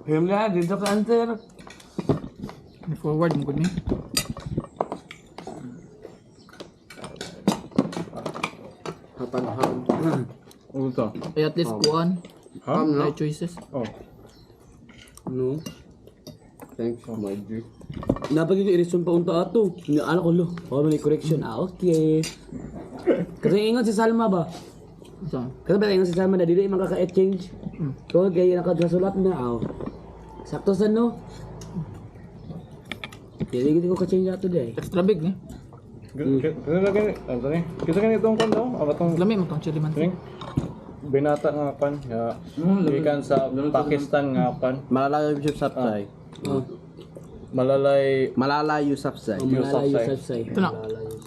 Film na, dito ka answer. Forward mo gud ni. Hatan-hatan. Ano to? Ay at least kuan. Ha? No? Ay choices. Oh. No. Thanks, my G. Napag yung ereksyon pa unta ato. Ano ko lo? Oh, may correction. Okay. Kasi ingon si Salma ba? So, Kasi ba ingon si Salma na dili makaka-exchange. So kaya nakasulat na aw. Sakto sa no. Dili gid ko ka-change ato day. extra big ni. Kita lagi, ano ni? Kita kan itong kon daw, abatong Lami mo tong chili man. Ring. Binata nga pan, ya. Ikan sa Pakistan nga pan. Malala Yousafzai. Malalay Malala Yousafzai. Malala Yusuf say. Ito na.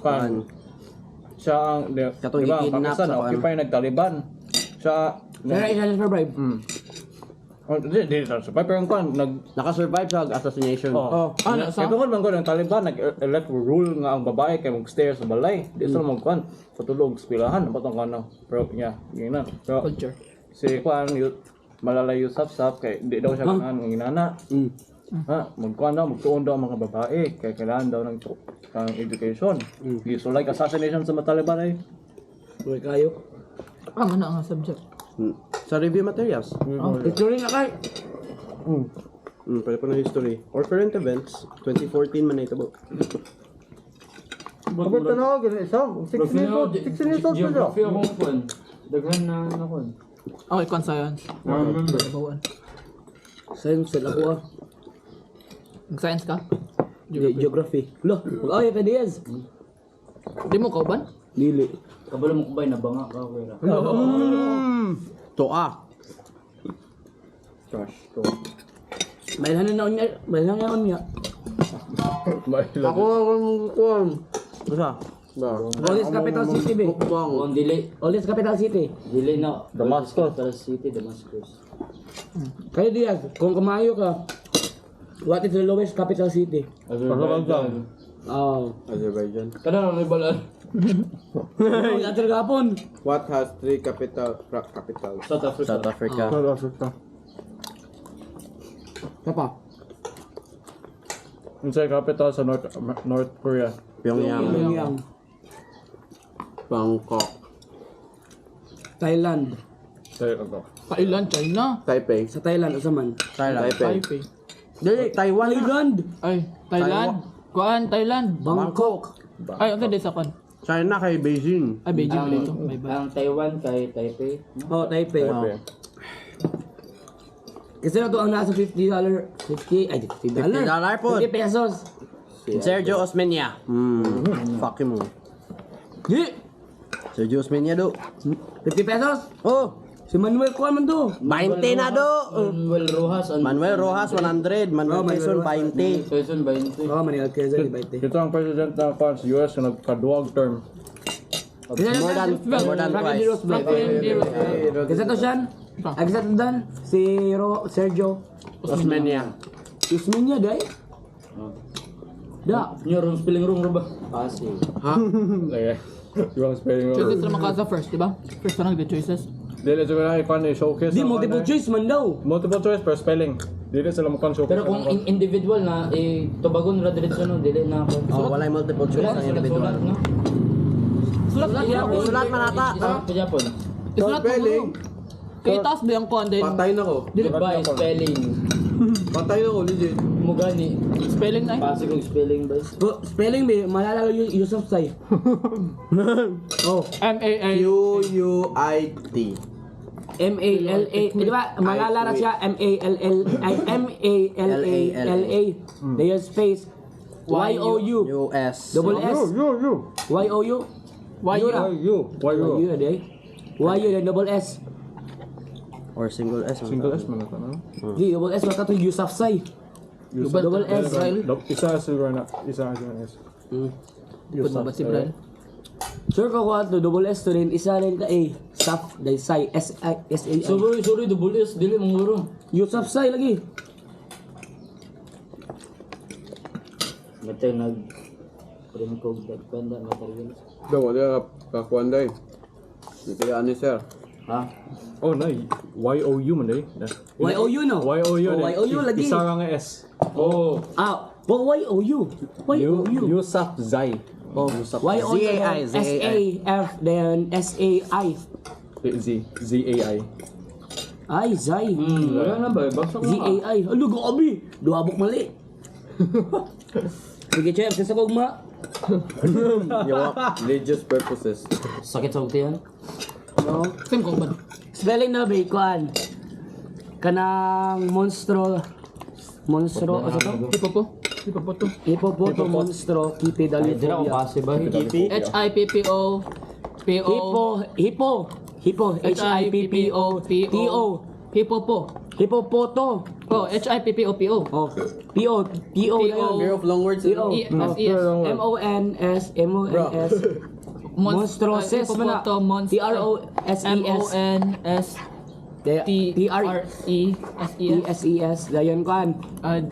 pan. Siya ang Katong di ba, i-kidnap Pakistan sa occupy nag-Taliban. Siya Kaya isa for bribe. Oh, di sa pero ang pan Naka-survive sa assassination. Oh. Ano, sa? Ito man ng Taliban nag-elect rule nga ang babae kay mag-stay sa balay. Di sila magkuan. Patulog sa pilahan batong kano. Pero niya, gina. Pero Culture. si kuan Malalay Yousafzai kay di daw siya kanang ng inana. Ha, magkuan daw, magtuon daw ang mga babae kay kailangan daw ng education. So like assassination sa mga Taliban ay. Uy kayo. Ang ano ang subject. Sa review materials. History nga kay. Pwede pa na history. Or current events. 2014 man na ito ba? Kapag tanaw gani isa, 16 years old pa siya. akong kun. Daghan na kun. Okay, con science. Bawaan. Science ako ah. Nag-science ka? Geography. Lo, mag-ay ka Diaz. Di mo kauban? Dili. Kabalo mo kubay na banga ka kuya. Toa. Gosh, to. Mailhan na unya, mailhan na unya. Ako ang kuwan. Basta. Always capital city be. Kung dili, Always capital city. dili na. Damascus. Capital City, Damascus. Kayo Diaz, kung kumayo ka, what is the lowest capital city? Azerbaijan. Oh. Azerbaijan. Kada na may balaan. Atar gapon. What has three capitals? South Africa. South Africa. Kapa. Unsay capital sa North Korea? Pyongyang. Pyongyang. Bangkok. Thailand. Say ano? Thailand, China. Taipei. Sa Thailand asa man? Taipei. Taipei. Dili, Taiwan. Thailand. Ay, Thailand. Kuan, Thailand. Bangkok. Ay, ang ganda sa kuan. China kay Beijing. Ay, Beijing ulit ito. May ba? Ang Taiwan kay Taipei. Oh, Taipei. Taipei. Kasi na to ang nasa $50. 50, ay $50. $50 po. 50 pesos. Sergio Osmeña. Fuck him. Di. Sergio Osmeña do. 50 pesos. Oh, Si Manuel kuha man to. 20 na do. Manuel Rojas. Manuel Rojas 100, Manuel Quezon 20. Quezon 20. Oh, Manuel Quezon, di Ito ang president ng sa US na nagkaduwag term. More than Franklin twice. D. Roosevelt. Franklin D. Roosevelt. Kasi to siyan. Ay, kasi to dan. Si Sergio. Osmeña. Usmin niya, day. Da. Nyo, room spelling room ba? Pasig. Like, yung spelling Choices word. na makasa first, di ba? First pa nag choices. Dili sila na ikan showcase. Di, multiple choice man daw. Multiple choice per spelling. Dili sila mukhang showcase. Pero kung individual na, tubagon ra diretso no, dili na ako. Oh, walay multiple choice ang individual. Sulat, no? Sulat na ako. Sulat manata. Isulat pa Japon. Isulat mo mo. Kaya taas ba yung kuan din? na ko. Dili By spelling. Patay na ko, legit. Mugani. spelling na eh. Pasig kong spelling ba? Spelling be, malala yung Yusuf Say. Oh. M-A-A. UUIT. M-A-L-A. Di ba? Malalara siya. M-A-L-L. Ay, M-A-L-A-L-A. There's space. Y-O-U. US. Double S. You. Y-O-U. Y-U. Why you? Y-U na day. Y-U na double S. Or single S. Single S man ito, no? Di, double S. Maka to Yusuf Say. Double S. Isa siguro na. Isa S. Pud mo ba si Brian? Sure ko ko to double S to rin. Isa rin ka A. Saf. Day Say. S-I-S-A-I. Sorry, double S, dili mong Yusuf Say lagi. Matay nag print code panda materials. Daw, wala ka kakuan day. Hindi kaya ani sir. Ha? Oh, na. Y-O-U man eh. Y-O-U no? Y-O-U. Oh, Y-O-U lagi. Isa nga nga S. Oh. Y-O-U. Y-O-U. Yusuf Zai. Oh, Y-O-U. Z-A-I. S-A-F, then S-A-I. Z-A-I. Ay, Zay. Wala na ba? Baksak na ka. Z-A-I. Ano, gabi. Duhabok mali. Sige, Chef. Sa kugma. Religious purposes. Sakit sa ugti yan. No? Same ko ba? Spelling na ba, kuan? Kanang monstro. Monstro, ano to? Hipopoto. Hipopoto monstro, Ay, dira ko kipidaliophobia. kasi ba? H-I-P-P-O. P-O. Hipo, H-I-P-P-O-T-O. Hipopo. Hipopoto. Oh, H-I-P-P-O-P-O. Oh, P-O na yun. Fear of long words. P-O. E-S-E-S. M-O-N-S. Monstroses man na. Hipopoto, T-R-O-S-E-S. M-O-N-S. T-R-E-S-E-S. T-R-E-S-E-S. Dayon kan.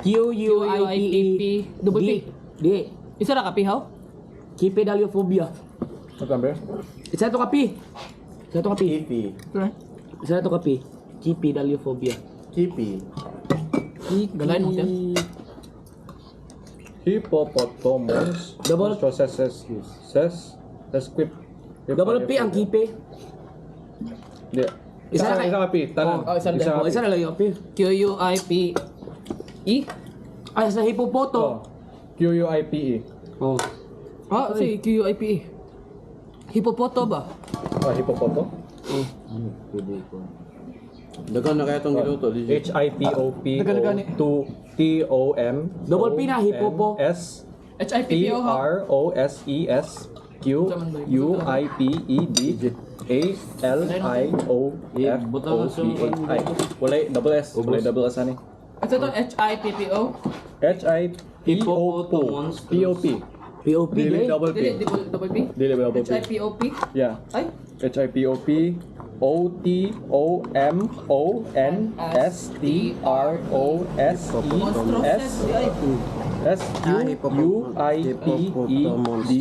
Q-U-I-P-E. Double P. Di. Isa na ka, pihaw? Kipidaliophobia. Magkamber? Isa to kapi. Isa to kapi. Kipi. Isa to kapi. Kipidaliophobia. Kipi. Galain mo yan. Hippopotamus. Double- Sesquip. Double P ang kipe. Hindi. Isa Isa ka pi. Tanan. Oh, isa lang. O, isa na lang yung P. Q-U-I-P-E. Ay, sa hipopoto. Oh. Q-U-I-P-E. Oh. Ah, si Q-U-I-P-E. Hipopoto ba? Ah, hippopoto? Dagan na kaya itong giluto. Legit. H-I-P-O-P-O-T-O-M. Double P na, hippopo. S. H-I-P-P-O ha? T-R-O-S-E-S Q-U-I-P-E-D A-L-I-O-F-O-B-A-I. Walay double S. Walay double S ani. Ito to, H-I-P-P-O. H-I-P-O-P. P-O-P. POP, Dili eh. double Dili, P. double P. Dili double P. H-I-P-O-P. Yeah. Ay, H-I-P-O-P monstroses. S-U-I-P-E-D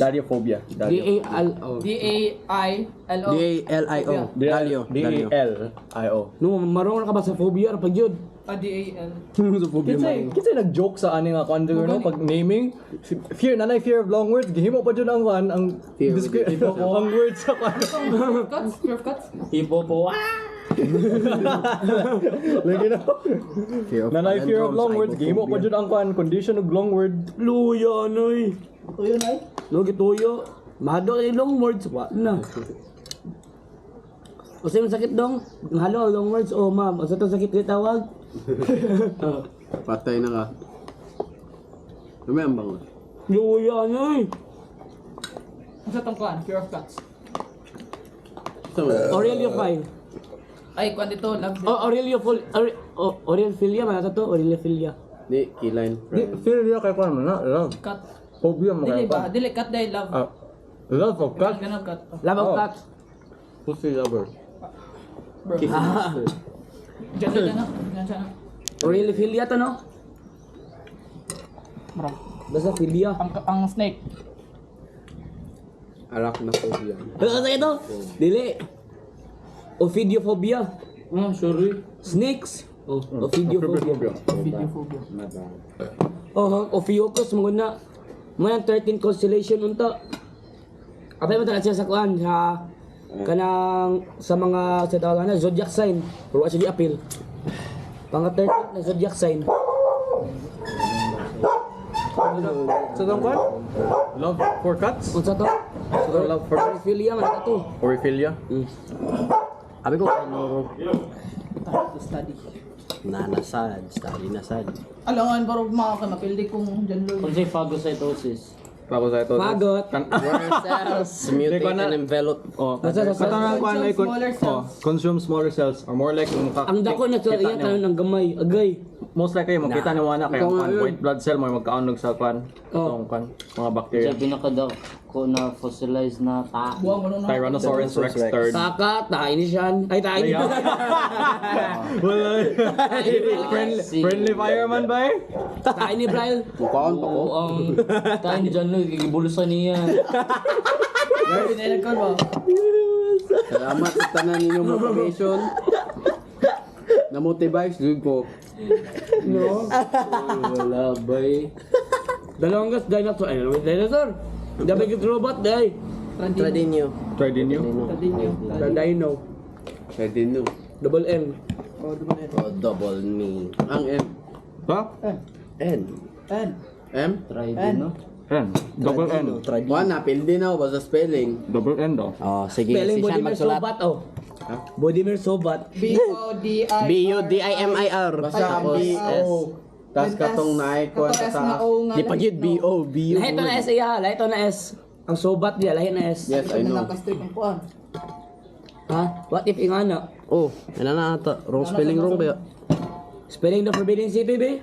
Daliophobia. D-A-L-O. D-A-I-L-O. D-A-L-I-O. Dalio. D-A-L-I-O. No, marunong ka ba sa phobia? Pag yun. Ah, D-A-L. Kinsay nag-joke sa ani nga kung no pag naming fear nanay fear of long words gihimo pa jud ang one ang ang words sa kan. Cuts? Fear of cuts? Hipopo. Lagi na. Nanay fear of long words gihimo pa jud ang kan condition of long word. Luya, anoy. Tuyo na eh. Lugi tuyo. Mahado kay long words. Wa na. O sa'yo sakit dong? Halo long words. Oh ma'am, o sa to sakit kayo tawag? Patay na ka. Lumay ang bangon. Luya, anoy. Ang sa tongkuan, fear of cuts. Aurelio 5. Ay, kwan dito, love. Aurelophilia, man to? Aurelophilia. Di, keyline. Fear niya kay kan na love. Cut. Phobia mo Dili kay ba? Dili, cut dahil love. love of cat. Ganun, cut. Love of Oh. cats. Pussy lover. Bro. Diyan na, dyan na. Diyan siya na. Aurelophilia to, no? Bro. Basta philia. Ang snake. Arachnophobia. Ano kasi ito? Dili. Ophidiophobia. Ah, sorry. Snakes. Oh, ophidiophobia. Videophobia. Oh, Ophiuchus mo na. Mga 13 constellation unta. Apay mo talaga siya sa kuan sa kanang sa mga sa tawag na zodiac sign. Pero wa siya di-appeal. Pang 13 na zodiac sign. Sa tong kan? Love for cats? Unsa to? Love for Ophilia man to. Oriphilia? Abi ko. Study. Nanasad. Study na sad. Alangan, baro mga ka, mapildi kong dyan Kung loy. sa'y phagocytosis. Pako sa ito. Pagot. Where cells mutate and envelop. Oh, Basta sa katangan ko ay Smaller cells. consume smaller cells or more likely ang dako na to iya tanon ng gamay. Agay. most likely makita ni wala kay Ikaw nga ang yun. white blood cell mo magkaanog sa kan. Oh. Tong kan mga bacteria. Siya pinakadako na fossilized na ta. Buwang mo nun. Tyrannosaurus rex third. Taka, tayo ni Sean. Ay, tayo ni Wala. Friendly fireman ba? Tayo ni Brian. Mukhaon pa ko. Oo, ang tayo ni John Lloyd, gigibulusan niya. Pinalag ko ba? Salamat sa tanan ninyong motivation. Na-motivize jud ko. No? Wala bay. Dalawang gas, dinosaur. Ay, dinosaur. Dapat yung robot, day. Tradinyo. Try din nyo. Dino. Pwede no. Double M. Oh, double me. Ang M. Ha? N. M? Try din, no? N. Double N. One na, pildi na basta spelling. Double N daw. Oh, sige. Spelling Si Sean Bodimir magsulat. Sobat, oh. Bodimir Sobat. B-O-D-I. B-U-D-I-M-I-R. Basta Tapos B-O. S. Tapos katong na-icon Katong S sa na O nga Di lang, pagid no? B-O. B-U. Lahat to na S, iya. Lahat to na S. Ang Sobat niya, lahat na S. Yes, I know. Nakastrip ang kuhan. Ha? What if ingana? Oh, ano na ata? Wrong spelling wrong ba? Spelling the Forbidden City, be?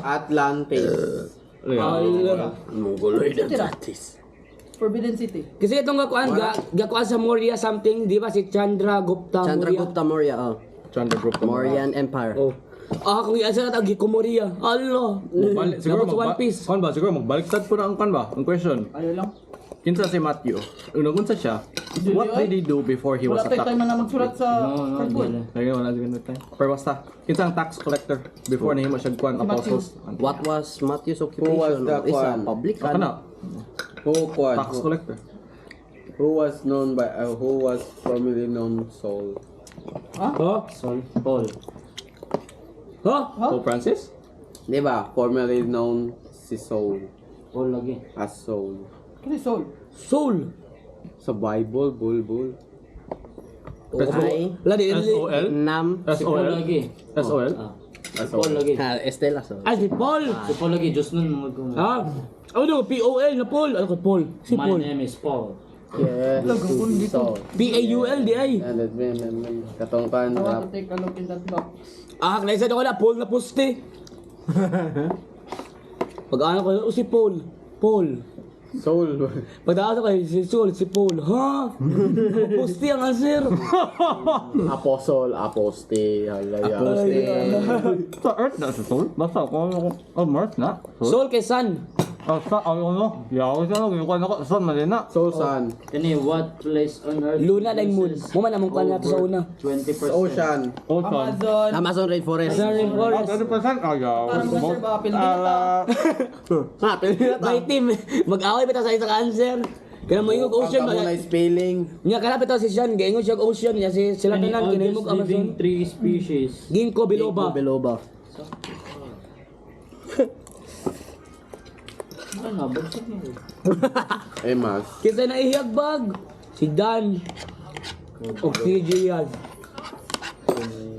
Atlantis. Allah. Mongoloid Atlantis. Forbidden City. Kasi itong gakuan sa Moria something, di ba? Si Chandra Gupta Moria. Chandragupta Maurya, oh. Chandra Group. Mauryan Empire. Oh. Ah, kung iasa na tagi ko Moria. Allah. Siguro Dapat sa One Piece. Kan ba? Siguro magbaliktad po na ang kan ba? Ang question. Ayaw lang. Kinsa si Matthew. Unang-unsa siya. What did he do before he was Wala tayo attacked? time na magsulat sa No, cardboard. no, Lagi wala siguro tayo. Pero basta, kinsa ang tax collector before na himo siya kuan apostles. What was Matthew's occupation? Isa, public. Kana? Tax collector. Who was known by who was formerly known Saul? Ha? Sol, Paul. Ha? Pope Francis? Di ba? Formerly known si Saul Paul lagi. as Saul. Kasi Soul. Soul. Sa Bible, bulbul. I. Wala di. S-O-L? Nam. Si Paul S-O-L? lagi. S-O-L? Ah. Si Paul lagi. Estela Saul. Ah, si Paul. Si Paul lagi. Diyos nun mga kung... Ah. Ano? P-O-L na Paul. Ano ko Paul? Si My Paul. name is Paul. Yes. Saul. P-A-U-L di ay. And then, katong kan, I want to take a look in that box. Ah, kalaisa ako na Paul na poste. Pag-ano ko, si Paul. Paul. Saul. Pagdaas ko si Saul, si Paul. Ha? Poste ang answer. Apostle, aposte, halaya. Sa Earth na sa Sol? Basta kung Mars na. Saul kay San. Sa ano? Yaw siya yung kuan ako. Son man na. Saul san. Kani, what place on earth? Luna and moon. Muman among kan nato sa una. 20%. Ocean. Ocean. Amazon. Amazon Rainforest. Sorry, Forest. 30% ayaw. Parang answer ba? Pildi na ta. Ha, pwede na ta. By team, mag-away pa ta sa isang answer. Kaya mo ingog ocean Ang ba? na spelling. Nya kana pa ta si Sean, gaingon siya og ocean niya si sila Kani, tanan kinahimog oldest living Amazon. tree species. Ginkgo biloba. Biloba. Ano, bagsak niya. Emas. Kinsa na ihiyagbag? Si Dan. O si Gian.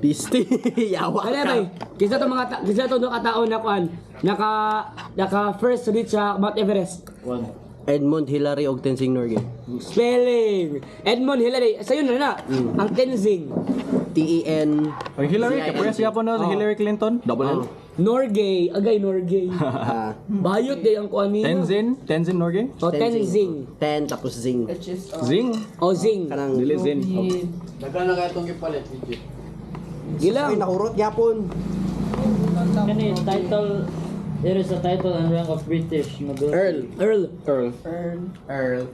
Piste. Yawa Kaya ka. bay, kinsa to mga tao na kuan, naka first reach sa Mount Everest. One. Edmund Hillary og Tenzing Norgay. Spelling. Edmund Hillary. Sayo na na. Ang Tenzing. T-E-N. Ang Hillary, kapag siya po na si Hillary Clinton. Double N. Norgay. Agay Norgay. Ah, Bayot day ang kuan niya. Tenzin Norgay. O Tenzing. Ten tapos zing. Which is Zing. O Zing. Kanang Dili Zin. Nagkano na kaya itong ipalit, legit. Gilang. Nakurot yapon. Kani, title, there is a title and rank of British nobility. Earl. Earl. Earl.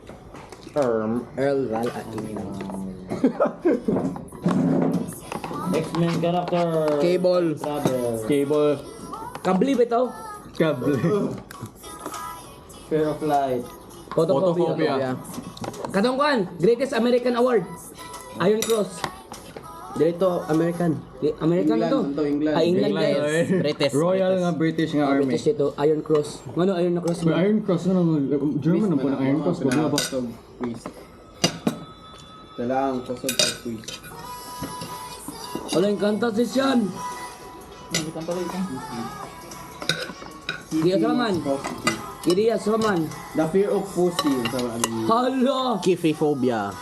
Earl Ral X-Men character. Cable. Saber. Cable. Kabli bitaw. Cable. Fear of light. Photophobia. Katong kuan, Greatest American Award. Iron Cross. Dito American. American na to. England, to England. England England, guys. British. Royal nga British nga Army. British ito, Iron Cross. Ano Iron na Cross? May Iron Cross na German na po ng Iron Cross. Wag na ba? Kailangan kusog sa quiz. Wala yung kanta si Sean. Di asaman. Di asaman. The fear of pussy. Hala! Kifiphobia.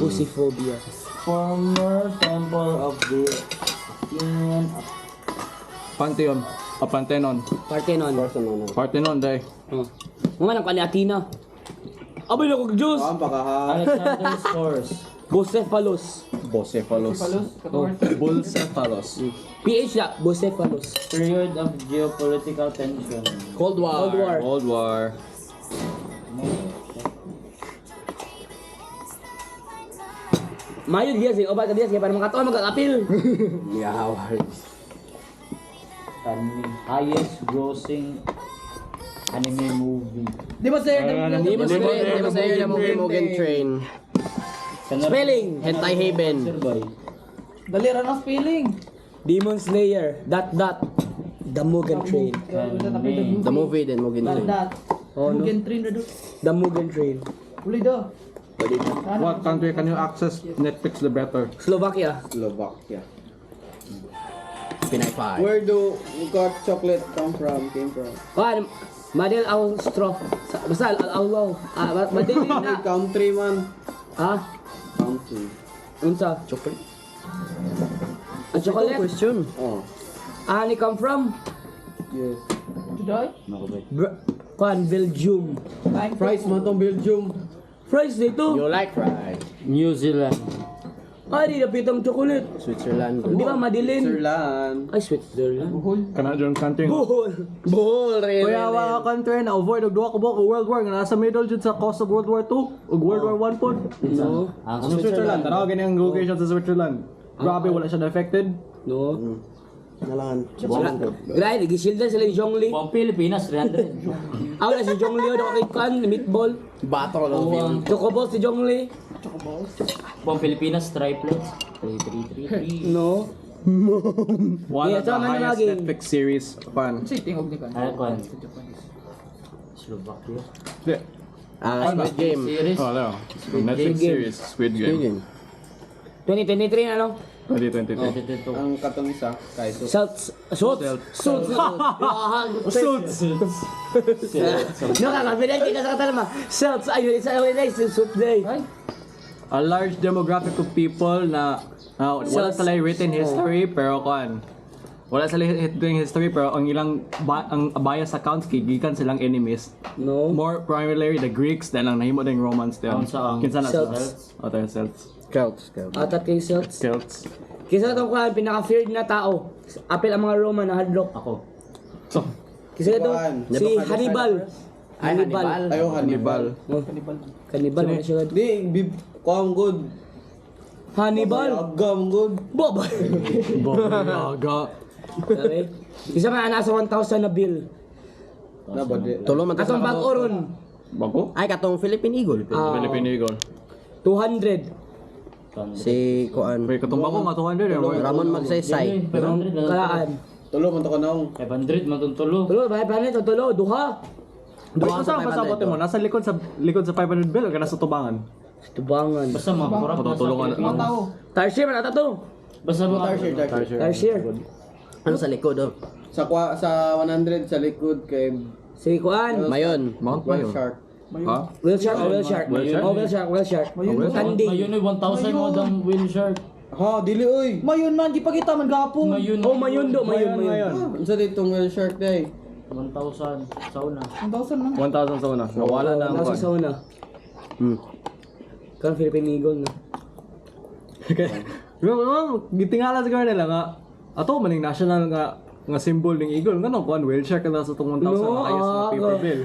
Pussyphobia. Former temple of the Union of Pantheon. Pantheon. Parthenon. Parthenon, day. Oh. Mga nang kani Athena. Abay na kong Diyos! Alexander's Horse. Bucephalus. Bocephalus. Bullcephalus. PH na, Bucephalus. Period of geopolitical tension. Cold War. Cold War. World War. Mayo dia sih, obat dia sih para makatuan magkakapil. Yeah, Highest grossing anime movie. Di ba sir? Di ba sir? Di ba sa'yo na Mugen Train? Spelling. Hentai Haven. Dali ra na spelling. Demon Slayer. The Mugen Train. The movie din, Mugen Train. Dat. Oh, no. Mugen train na do. The Mugen Train. Uli do. What country can you access Netflix the better? Slovakia. Slovakia. Pinay 5. Where do got chocolate came from? Kuan, Madel Austro. Basta Aulo. Madel na. Country man. Ah, Country. unsa? Chocolate? Ang chocolate. Question. Oh. Ni come from? Yes. Today? Kuan, Belgium. Fries mo tong Belgium. Fries dito. You like fries? New Zealand. Ay, di napitang chocolate. Switzerland. Di ba madilin? Switzerland. Ay, Switzerland. Canadian country. Buhol. Bohol, rin. Kuya wa country na avoid og duha ka buok World War nga nasa middle jud sa cause of World War 2 ug World War 1 pod. No. Ang Ano Switzerland? Tanaw gani ang location sa Switzerland. Grabe wala siya affected. No. Nalangan. Grabe, gisildan sila ni Zhongli. Buong Pilipinas, 300. Ako na si Zhongli o kay Kan, meatball. Bato lang Buong, Chocobo si Zhongli. buong Pilipinas, triplets. 3. No. One Yeah, of the tama na highest lagi. Netflix series pan. Kasi tingog ni kan. Ay, kuhan. Slovakia. Di. Squid Game. Series. Oh, no. Netflix Game. series Squid Squid Game. Game. 2023 na no? 2022. Ang katong isa, Kaiso. Suits. Suits. No, kakabinati ka sa katalama. Suits. Ayun, isa suit day. A large demographic of people na wala sila written history pero kuan. Wala sila written history pero ang ilang ang bias accounts kay gikan silang enemies. No. More primarily the Greeks dahil lang nahimo ding Romans din. Ang saang Kinsa na sila? Celts. Oh, tayo Celts. Celts. Atat kay Suits. Celts. Kisa itong kuhan, pinaka-feared na tao. Apil ang mga Roman na hadlock. Ako. So, Kisa ito, Kuhaan. si Hannibal. Hannibal. Ayaw Hannibal. Oh. Cannibal na siya. Di, kuang good. Hannibal. Agam good. Bob. Baga. Okay. Isa man nasa 1,000 na bill. Nabadi. Tulo man Katong bag oron. Bago? Ay katong Philippine Eagle. Philippine Eagle. 200. Si Kuan. Wait, katong bago nga 200 eh. Ramon Magsaysay. 500 lang. Kalaan. Tulo man to ka naong. 500 matutulog. Tulo, bahay pa nito, tulo, duha. Duha sa pasabot mo, nasa likod sa 500 bill o ka nasa tubangan? Tubangan. Basta mga kurap na sa Patutulungan. Mga tao. Tarsier man ata to. Basta mga Tarsier. Ano sa likod oh? Sa 100 sa likod kay Si Kuan. Mayon. Mount Whale Mayon. Shark. Ha? Whale shark o whale shark? Whale shark? Oh, whale shark, whale shark. Tanding. Ngayon ay 1,000 mo dang whale shark. Ha, dili oy. Mayon man, di pa kita man gapon. Ngayon. Oh, mayon do, mayon. Unsa ditong whale shark day? 1,000 sauna. 1,000 man. 1,000 sa una. Nawala na ang Nasa kwan. sauna. Kan Philippine Eagle na. Gitingala siguro nila nga ato maning national nga symbol ng eagle ngano kuan whale shark na sa tong 1,000 No, na highest na paper bill.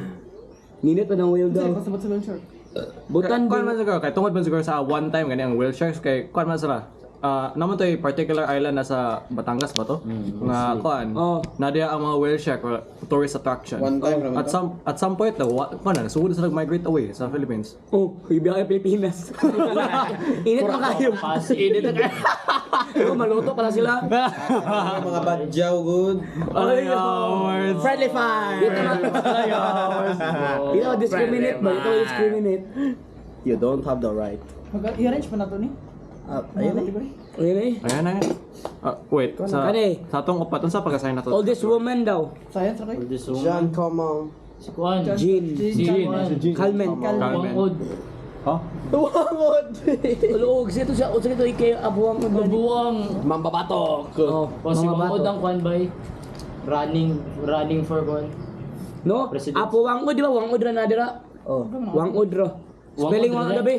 Ninit pa ng whale daw. Pasabot sa whale shark. Butan Kuan din. man siguro kay tungod man siguro sa one time gani ang whale sharks kay kuan man sila. Naman to ay particular island na sa Batangas ba to? Nga kuan. Oh. Nadia ang mga whale shark tourist attraction. One time raman to. At some point na kuan na sugod sila migrate away sa Philippines. Oh, ibiyahe Pilipinas. Init pa kayo. Init na kayo. Oh, maluto pala sila. Mga badyaw good. Hours. Friendly fire. Dito discriminate ba? Dito discriminate. You don't have the right. I-arrange pa na to ni. Ayun eh. Ayun eh. Ayan na. Wait, sa Kani? sa atong upat unsa pagka-sign na to? Oldest woman daw. Science ra kay. This Jean, come on. Si Kuan. Jean. Calmen. Wangod. Ha? Uluog siya to siya. Usa ito ikay abuang mo. Mabuang. Mambabatok. Oh, O si mga Wangod bato. ang Kuan bay. Running for Kuan. No? President. Apo wangod, di ba? Wangod ra na dira. Oh, wangod ra. Spelling Wangod wangod ra. be.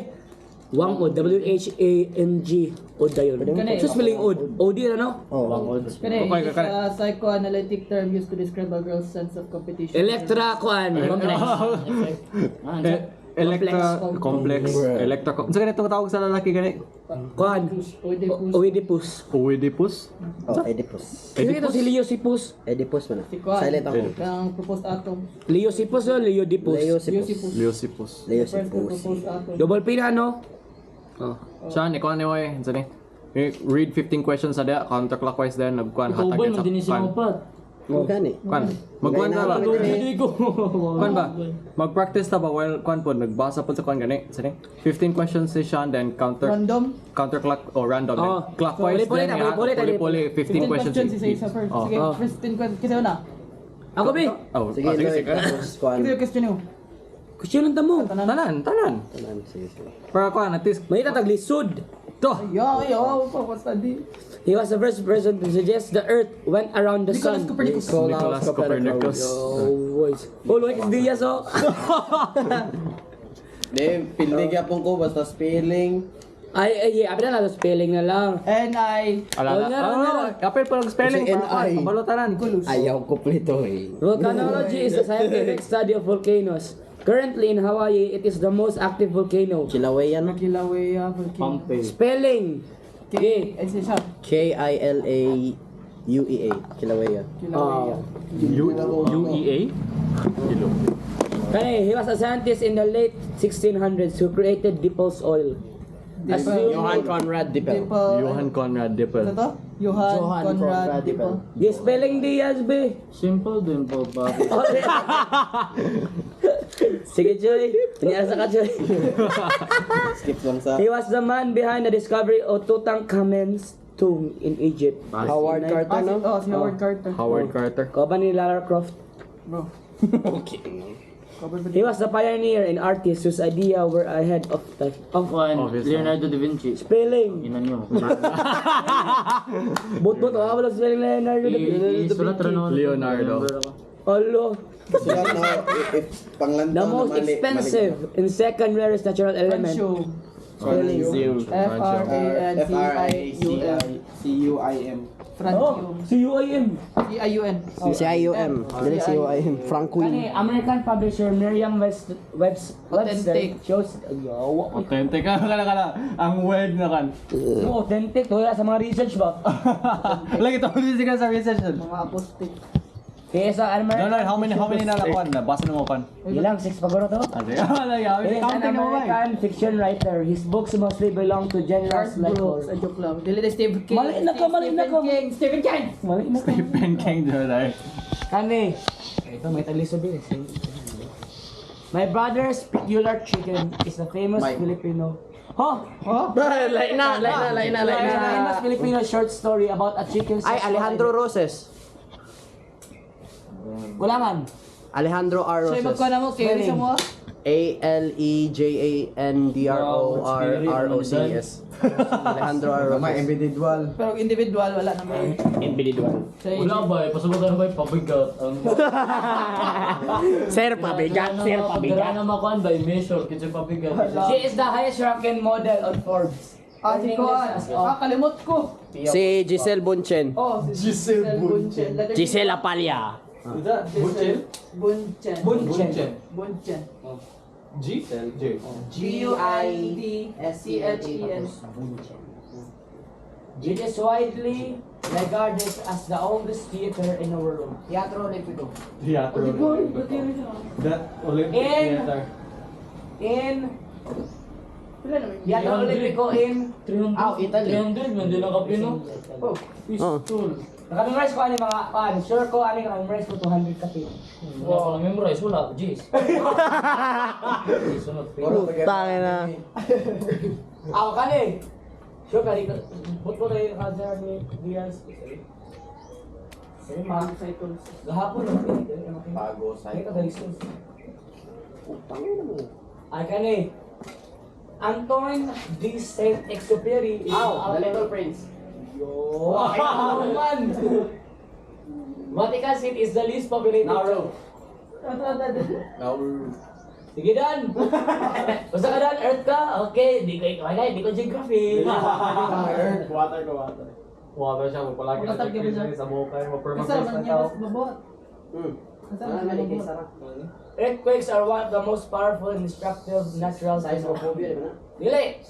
Wangod, W-H-A-N-G. Od dayon. So spelling od. Od ra no? Wangod. Kani, Okay, it is a psychoanalytic term used to describe a girl's sense of competition. Electra kuan. Ah, complex. Unsa ganito tawag sa lalaki gani? Kuan. Oedipus. Oedipus? Oh, Oedipus. Sino ito si Leosipus? Oedipus man. Si Kwan. Silent ako. Ang proposed atom. Leosipus o Leodipus? Leosipus. Leosipus. First Leosipus. proposed atom. Double P na, no? Oh. Siya, ikaw ni Oy. Unsa ni? Read 15 questions sa dia, counterclockwise din, nagkuan Ikaw ba hatag man din si Mopat? Oh, gani. Kuan. Magkuan ta ba? Hindi ko. Kuan ba? Mag-practice ta ba while kuan po nagbasa po sa kuan gani. Sini? 15 questions si Sean then Random. counterclock or random then Oh. clockwise Puli-puli then na, puli-puli, puli 15 questions. isa isa first. Oh. Sige, Oh. first 10 questions. Kasi una. Ako, Bi. Oh, Sige, sige, Lloyd. sige. Tapos, kuan. Kasi yung question nyo. Question ng tamo. Tanan. Tanan, sige, sige. Para kuan at least May tataglisod. to. Yo, study. He was the first person to suggest the Earth went around the Nicholas sun. Copernicus. Nicholas Copernicus. Oh, boys. Oh, Luis Diaz, oh. Di, pildig yapon ko basta spelling. Ay, apil na lang, spelling na lang. N-I. Alala. Oh, nga, Oh, kapil pa lang spelling Kasi para NI. balutaran. Ayaw ko plito eh. Volcanology is the scientific study of volcanoes. Currently in Hawaii, it is the most active volcano. Kilauean. Kilauea. Pampe. Spelling. Okay. Ay, siya. K-I-L-A-U-E-A. Kilauean. Kilauea. UEA? Kaya, he was a scientist in the late 1600s who created Dippel's oil. Johann Conrad Dippel. Johann Conrad Dippel. Ano to? Johann Conrad Dippel. Yes, spelling Diaz, be. Simple din po ba? Sige, Joy. Tingnan sa ka, Joy. Skip lang sa He was the man behind the discovery of Tutankhamun's tomb in Egypt. Howard Carter, no? Oh, si Howard Carter. Howard Carter. Kauban ni Lara Croft. Bro. He was the pioneer and artist whose idea were ahead of the Juan, Obviously. Leonardo da Vinci. spelling. Ina nyo. But wala spelling Leonardo da Vinci. Isulat rin ako. Leonardo. Alo. Sulat no, if panglantaw The na most expensive and second rarest natural element. Francium. Spelling. F-R-A-N-C-I-U-M. Francium. C-U-I-M. C-I-U-N. C-I-U-M. Dali C-U-I-M. Franklin. American publisher Merriam-Webster Authentic. shows Authentic ka ang word na kan. authentic. Wala sa mga research ba? Lagi to din ka sa research. Mga apostate. Kaya sa American... No, how many na lakuan na? Basa na mo pan. Ilang, 6 pagoro to? Ate. He is an American fiction writer. His books mostly belong to genres like Brooks. A joke lang. Dili na Stephen King. Mali na ka, mali na ka. Stephen King. Mali na ka. Stephen King dahil. Kani. Ito, may talisod din. My brother's peculiar chicken is a famous Filipino. Oh! Lain na. Famous Filipino short story about a chicken. Ay, Alejandro Roses. Wala man. Alejandro R. So, Roses. magkuha na mo. Kaya sa mo. A-L-E-J-A-N-D-R-O-R-R-O-C-S. Alejandro R. Roses. Pero individual, wala na may. Individual. Wala ba eh, pasubukan ba yung pabigat? Ang... Sir, pabigat. Pagdara na makuhan ba yung measure, kasi pabigat. She is the highest ranking model on Forbes. Si Kuan. Kalimot ko. Si Giselle Bunchen. Oh, si Giselle Bunchen. Giselle Apalia. Bunchen. Bunchen. Bunchen. Bunchen. G? J. B-U-I-D-C-H-E-N. It is widely regarded as the oldest theater in the world. Teatro Olympico. Theater. That Olympic In- theater. In Pila naman? Teatro Olympico in 300. Italy. 300, man din ang kapino. Oh. Pistol. Nakamemorize ko ano yung mga sure ko ano yung nakamemorize ko 200 kape. Wala ka lang memorize, wala. Jeez. Sunod. Tangin na. Ako kani. Sure ka dito. Football kayo ka ni Diaz. Sige ma. Gahapon lang. Bago Ay ka guys. Ay kani. Antoine de Saint-Exupéry is Ow, the Little Prince. Yo, ay man. Vatican City is the least populated. Narrow. Sige Dan. Basta ka Dan, Earth ka. Okay, di ko geography. Water. Water siya, palagi Makatag ka ba siya? sa mukha, Kasi man niya mas mabuhat. Earthquakes are one of the most powerful and destructive natural Dili!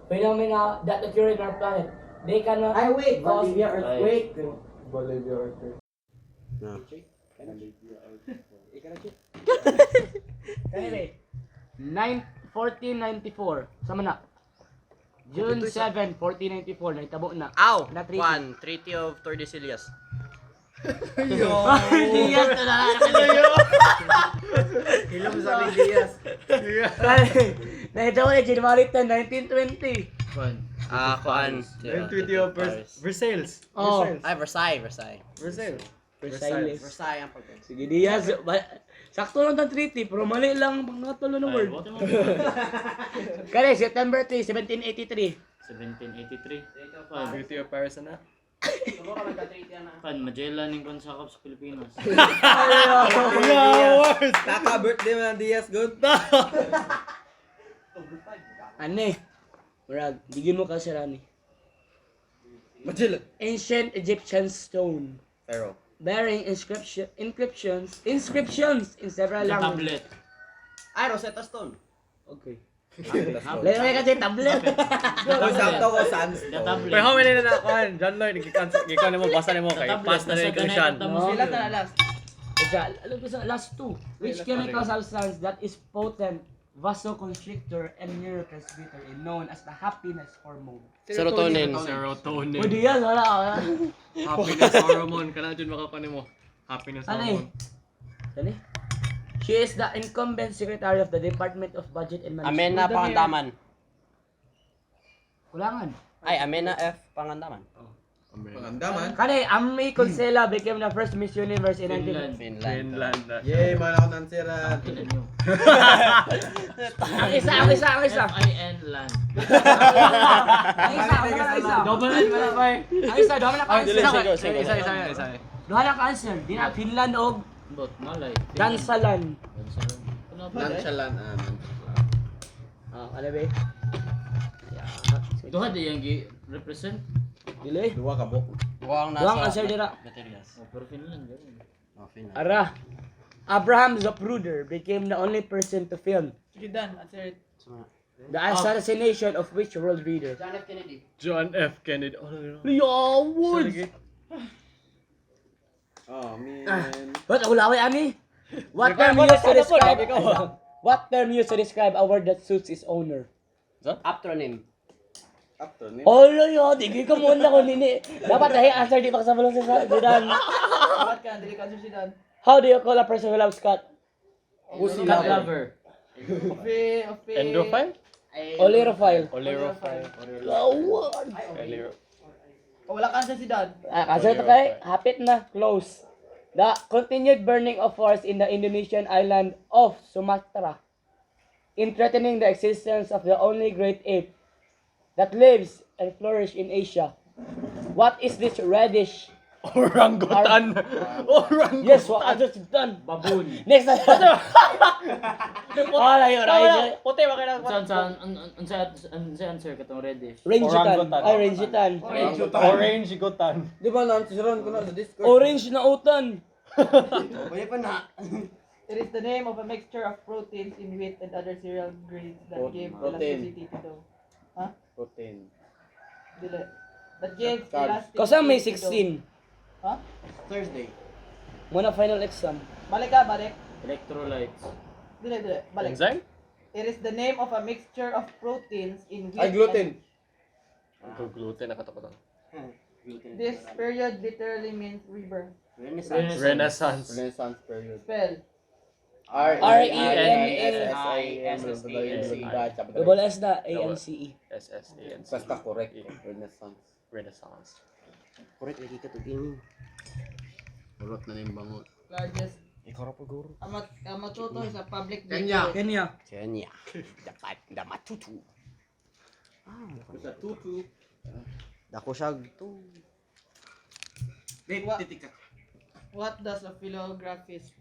Phenomena that occur in our planet. They cannot cause earthquake. Anyway, 1494. Sama na. June 7, 1494. Naitabo na. Aw! Na treaty. Juan, Treaty of Tordesillas. Diaz na lang. Hilom sa Diaz. Naitabo na January 10, 1920. Juan. Treaty of Versailles. Oh. Ay, Versailles. Versailles. Versailles ang pagkain. Sige Diaz. Sakto lang ang treaty, pero mali lang ang mga tulo ng word. Kaya September 3, 1783. 1783. Treaty of Paris na. Pan, Magellan yung konsakop sa Pilipinas. Kaka-birthday mo ng Diaz, good? Ane? Murag, bigyan mo ka si Rani. Magellan. Ancient Egyptian stone. Pero. Bearing inscriptions in several The languages. tablet. Ay, Rosetta Stone. Okay. Lain mo kasi tablet. Kung sakto ko, sans. The tablet. Pero how many na nakuhan? John Lloyd, gikan mo, basa mo kay pass na rin yung Christian. Sila na last. Alam ko sa last two. Which chemical substance that is potent, vasoconstrictor, and neurotransmitter is known as the happiness hormone? Serotonin. Pwede yan, wala. Happiness hormone. Kana dyan makakunin mo. Happiness Ano hormone. Dali. She is the incumbent secretary of the Department of Budget and Management. Amena Pangandaman. Kulangan. Ay, Amena F. Pangandaman. Pangandaman. Kani, Ami Consela became the first Miss Universe in 19... Finland. Finland. Yay, mana ako ng sira. Tingnan nyo. Ang isa. F-I-N land. Ang isa. Double N wala pa eh. Ang isa, doon na ka-answer. Isa. Doon na ka-answer. Di na, Finland o Bot, malay. Dansalan. Nonchalant. Ano ba? Duha di yung represent. Dili. Dua ka buk. Buwang Doon nasa answer dira. materials. Oh, pero Finland. Ganun. Oh, Finland. Ara. Abraham Zapruder became the only person to film Sige, Dan. Answer it. the assassination of which world leader? John F. Kennedy. Oh, no. Yo, Woods! Oh, man. What? Ulaway, Ami? What term used to describe... What term used to describe a word that suits its owner? Aptronym. After name. Oh, yo, digay ka muna ko nini. Dapat dahil answer di pa sa bulong sa Dan. Bakit ka? Dili ka answer si Dan. How do you call a person who loves cat? Pussy Cat lover. lover. Endophile? Olerophile. Olerophile. Oh, Wala ka answer si Dan. kasi ito kay, hapit na, close. The continued burning of forests in the Indonesian island of Sumatra, in threatening the existence of the only great ape that lives and flourishes in Asia. What is this reddish? Orangutan. Orangutan. Yes, what I just done. Baboon. Next na. Oh, layo, layo. Puti ba kailangan? Unsa answer katong reddish? Rangitan. Orangutan. Ay, rangitan. Orange gutan. Di ba na-answeran ko na sa Discord? Orange na utan. Pwede pa na. It is the name of a mixture of proteins in wheat and other cereal grains that give Protein. elasticity to dough. Huh? Protein. Dili. That gives Carbs. elasticity Kasi may to dough. 16. Huh? Thursday. Muna final exam. Balik ka, balik. Electrolytes. Dili, balik. Enzyme? It is the name of a mixture of proteins in wheat Ay, gluten. Ang gluten nakatapat ako. This period literally means rebirth. Renaissance. Renaissance. Renaissance period. Spell. R-E-N-A-S-S-A-N. Double S na, A-N-C-E. SSANC. Basta correct. Renaissance. Renaissance. Correct, lagi ka tugin. Urot na yung bangot. Largest. Ikaw ra po guro. Matuto is a public Kenya. Kenya. Kenya. Dapat damatutu. Sa tutu. Dako siya to. What, what does a philographist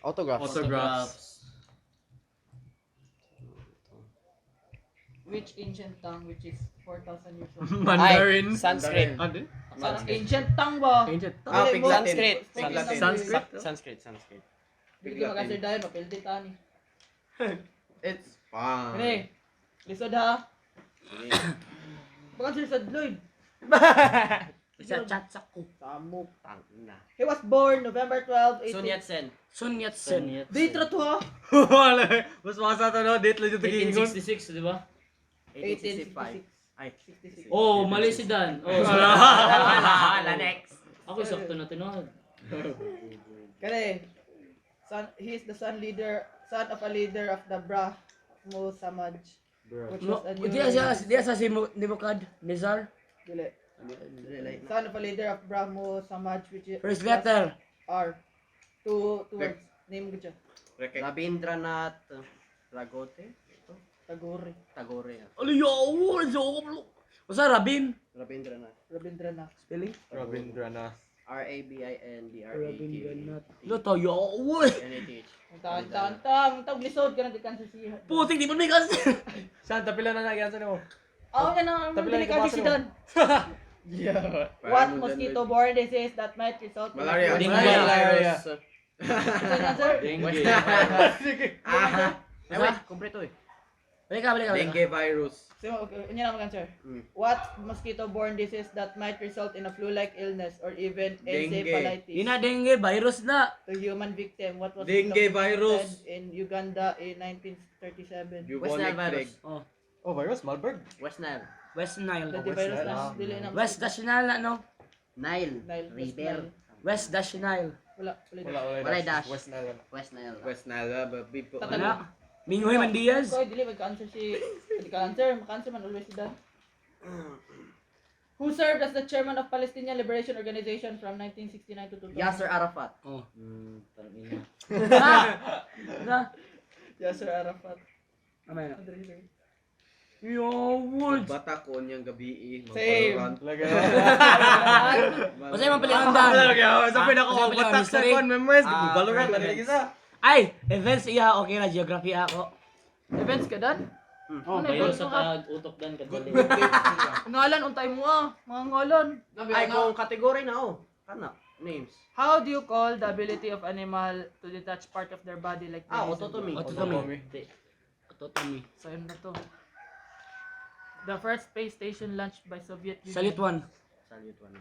Autographs. Autographs. which ancient tongue which is 4,000 years old? Mandarin. Ay, Sanskrit. Ano? Ancient tongue ba? Ancient. Ah, Dili, Pig mo- Latin. Sanskrit. Pig Latin. Sanskrit. Sanskrit. Hindi ka mag-answer dahil, mapildi ta ni. It's fine. Kani, lisod ha. Mag-answer sa Lloyd. Sa chat ko. Samok. Tangina. He was born November 12, 18... Sun Yat-sen. Sun Yat-sen. Date ra to ha. Mas masa to no, date lang yung tingin 1866, di ba? 1865. Ay, 66. Oh, mali si Dan. Oh, Wala, next. ako sakto na tinawag. Kani, he is the son of a leader of the Brahmo Samaj. Which No, was a new... di sa si Democad, Nizar. Dili. Son of a leader of Brahmo Samaj, which is... First letter. R. Two words. Name ko siya. Rabindranath Tagore. Tagore. Tagore. Ano yun? Basta Rabin. Rabindranath. Rabindranath. Spelling? Rabindranath. Rabindranath. Luto, yun. NATH. Ang tawag lisod ka ng kanser siya. Putik, di mo may kasi. Saan tapila na nagyan mo? Ako yan ang delikado si Don. Yeah. What mosquito-borne disease that might result in... Malaria. Dengue. Ito yung answer? Dengue. Ay, wait. Kompleto eh. Balik ka. Dengue virus. So, okay, yun ang answer. What mosquito-borne disease that might result in a flu-like illness or even Dengue. encephalitis Yun na, dengue, virus na. to human victim? What was Dengue documented virus. in Uganda in 1937? West Nile virus. Oh, virus, Malberg. West Nile. West Nile. The virus na dili na. West National, no? Nile. Nile, West River. Nile. West National. Wala. Walay dash. West Nile. West Nile. West Nile. People. Ano? Mingoy Man Diaz. So, dili magka-answer si... Hindi ka-answer. Maka-answer man always si Dan. Who served as the chairman of Palestinian Liberation Organization from 1969 to 2000? Yasser Arafat. Oh. Tangina. Na? Yasser Arafat. Amay na. Adre. Yo, words. Bata ko niyang gabi. Same. Basta yung mapilihan Dan. Sa pinako Basta yung batak sa history. kon memories, Valorant na rin isa. Ay, events iya, okay na, geography ako. Events ka, Dan? Oh, Kayo sa tag-utok Dan kadali. Ngalan, untay mo ah. Mga ngalan. Ay, kung kategory na oh. Kana. Names. How do you call the ability of animal to detach part of their body like Ah, penis and ototomy. Ototomy. Ototomy. So, yun na to. The first space station launched by Soviet Union. Salit 1. Salute one.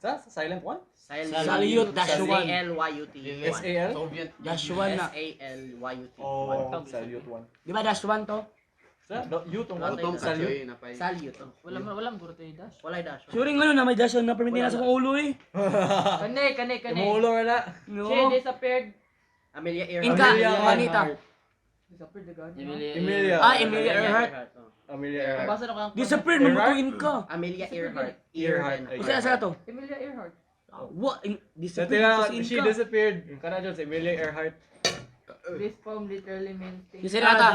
Sa Silent One? Salute dash one. S-A-L-Y-U-T. SAL? Dash 1 na. S-A-L-Y-U-T. Oh, Salute One. Di ba dash 1 to? Sa you tong Utong Salute. Salute. Walang guro tayo dash. Walay dash. Suring ano na may dash na permit nila sa kong ulo eh. Kani. Imuulo na. She No. disappeared. Amelia Earhart. Inka, Amelia Juanita. Disappeared the god. Emilia. Ah, Emilia Earhart. Amelia Earhart. Basa na ko ang... Disappeared mo to Inka. Amelia Earhart. Earhart. Isa sa to. Emilia Earhart. What? Sa Disappeared tira, to si she Inka. disappeared. Yung kana dyan, si Amelia Earhart. This poem literally means things. Si Rata.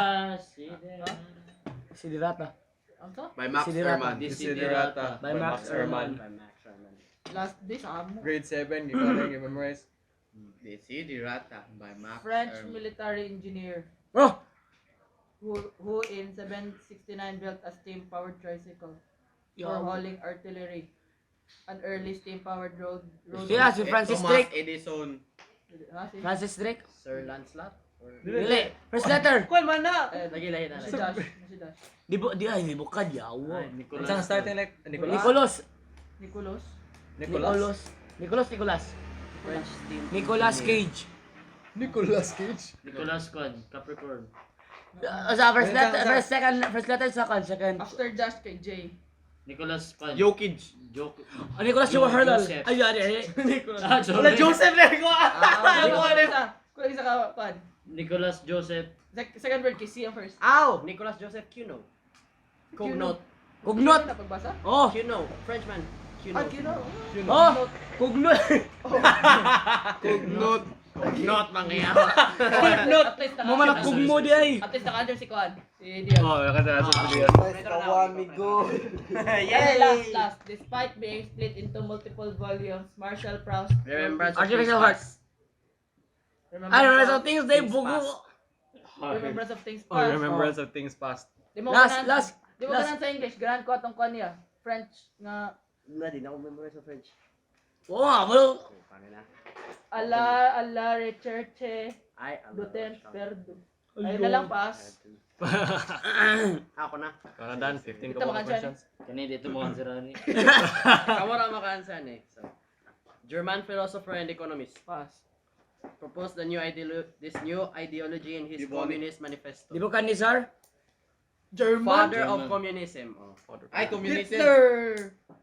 Si Dirata. Ang to? By Max Desiderata. Ehrman. Desiderata. By Max Ehrman. By Max Ehrman. Last day sa amo. Grade 7, di ko lang i-memorize. Desiderata. By Max French Ehrman. military engineer Oh! who in 769 built a steam-powered tricycle for hauling artillery. An early steam-powered road. Sila, si Francis Thomas Drake. Edison. Ha, si Francis Drake. Sir Lancelot. Or... Dili. First letter. Kuan man na! Nagilahin na. Si Dash. Si Dash. Di bukad yawo. Isang starting like Nicolas. Nicolas. Nicolas. French steam. Nicolas Cage. Nicolas Cage. Nicolas Kwan, Capricorn. Sa first letter, second. After Dash kay J. Nicolas Kwan. Jokic. Joke. Nicolas Hurdle. Joseph. Ay, Ah, sorry. Joseph na ko! Kulang isa ka, pan. Nicolas Joseph. Second word kay C ang first. Ow! Nicolas Joseph Cuno. Cognot. Kugnot. Na pagbasa? Oh. Cuno. Frenchman. Ah, Cuno. Kino. Oh. Kugnot. Cognot. Cognot, mga At least naka- Mama na kugmo di ay. At least naka-answer si Kwan. Si Diaz. Oh, nakasara sa video. Okay, last. Despite being split into multiple volumes, Marshall Proust Remembrance of Artificial Christmas. hearts. I don't know something they Things bugo. Remembrance of Things Oh, Past. remembrance of things past. Di mo Last. Di mo ganan sa English. Ganan ko atong Kwan niya. French nga. Hindi na ako memorize sa French. Oo nga, bro. Paano na? Ala recherche Ay, duten perdo. Ayun na lang pass. Ako na. Kanadan, 15 Ito mga questions. Kani dito mo si Rani. Kamu ra maka-answer So, German philosopher and economist Pass. proposed this new ideology in his Communist Manifesto. Di ba ka ni Sir? Father of German. communism. Ay, communism. Hitler.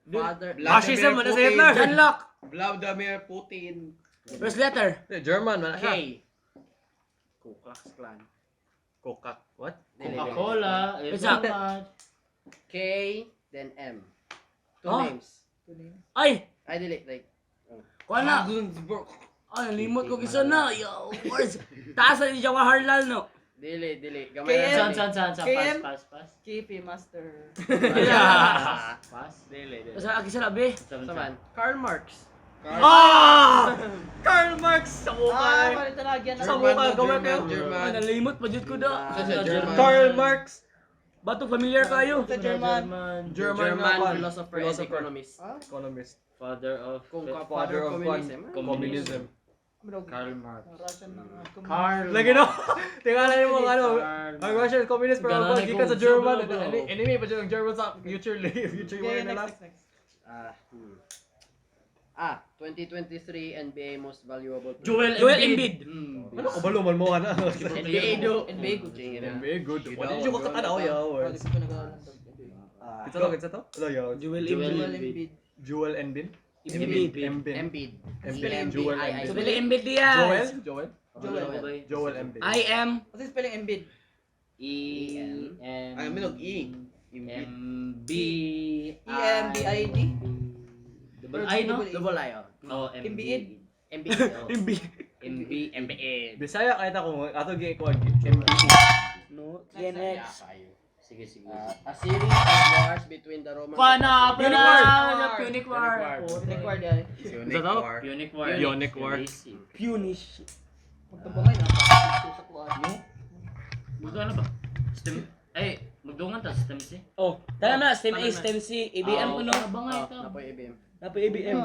Father. Fascism, ano sa Hitler? Unlock! Vladimir Putin. First letter. German man siya. K. Ku Klux Klan. Coca. What? Coca-Cola, Isa. K, then M. Two Oh. names. Ay! I delete like. Kuha na! Ay, limot ko kisa na. Yo, of course. Taas na ni Jawaharlal, no? Delete. KM. Gamay San. KM? Pass. Kipi master. Pass. Delete. Sa akin sa labi. Saman. Karl Marx. Karl Marx! Sa mukha! Malito na agyan Sa na. mukha, gawin kayo. Ay, German. nalimot pa dyan ko da. Karl Marx! Bato, familiar kayo. Sa German. German nga, philosopher and economist. Economist. Father of Kung Father father of of communism. Communism. Karl Marx. Russian na. Karl. Lagi no? Tingnan mo ano. Karl Ang Russian is communist pero Ganun ako ay gikan sa kung German. subo, bro. Enemy pa dyan ang German sa future Okay, war nila. next. 2023 NBA most valuable player. Joel Embiid. Ano ko balo man mo ka na? NBA do. NBA good. Very good. What did you makatanaw yaw? Hindi ko nag-aaral. Kitsa to? Ano yaw? Joel Joel Embiid. Embiid. Jewel Embiid? Embiid. Embiid. Embiid. Joel Embiid. Joel Embiid Diaz. Joel? Joel. Embiid. I am. Kasi spelling Embiid. E-M Ay, minog E. M-B EMBID. Double I, no? Double I. Oh, Embiid. Embiid. MB. Bisaya kahit ako ato gi ko No, TNX. Sige. A series of wars between the Roman Pana, Punic War. Punic War. Punic War di ay. Unique Ano? war. Punic War. Punic War. Punish. Magtabangay na. Susakuan. Magdungan na ba? Stem. Ay, magdungan ta stem C. Oh, tala na, STEM A, STEM C, ABM ko no. Bangay ta. Napoy ABM. Napo ABM.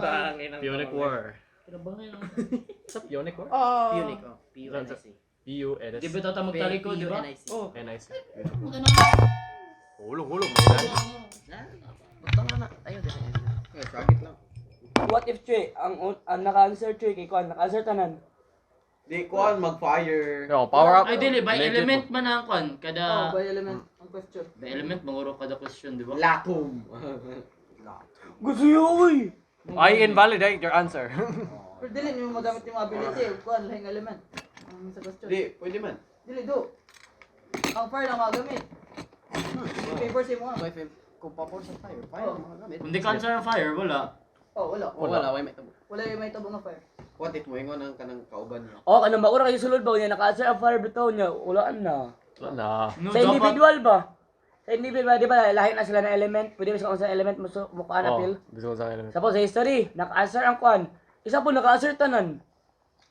Punic War. Bangay na. Sa Punic War? Punic. P-U-N-I-C. P-U-N-S. Di ba ito magtalikod, di ba? P-U-N-I-C. Oh. N-I-C. Magana. Hulog. Tama na. Ayun din. Ay, sakit lang. What if Che, ang naka-answer Che kay Kwan, naka-answer tanan. Di kuan mag-fire. No, power up. Ay, dili, by Legit element man ang kwan. Oh, Kada, by element ang question. by element, manguro kada question, di ba? Latum. Gusto yun, uy! I invalidate your answer. Pero dili niyo magamit yung ability. Kuan lahing element. Ang sa question. Di, pwede man. Dili do. Ang fire lang magamit. Paper sa mo. Kung papor sa fire Oh. mga gamit. Kung di cancer ang fire, wala. Oh, wala. Wala, may tabo. Wala yung may tabong na fire. What if mo ingon ang kanang kauban niya? Oh, kanang maura kayo sulod ba niya, naka-answer ang fire bitaw niya, ulaan na. Na. No, Sa individual ba? Sa individual, di ba, lahi na sila ng element, pwede mo sa element mo mukha na feel. Gusto ko sa element. Tapos sa history, naka-answer ang Kwan. Isa po naka-answer tanan.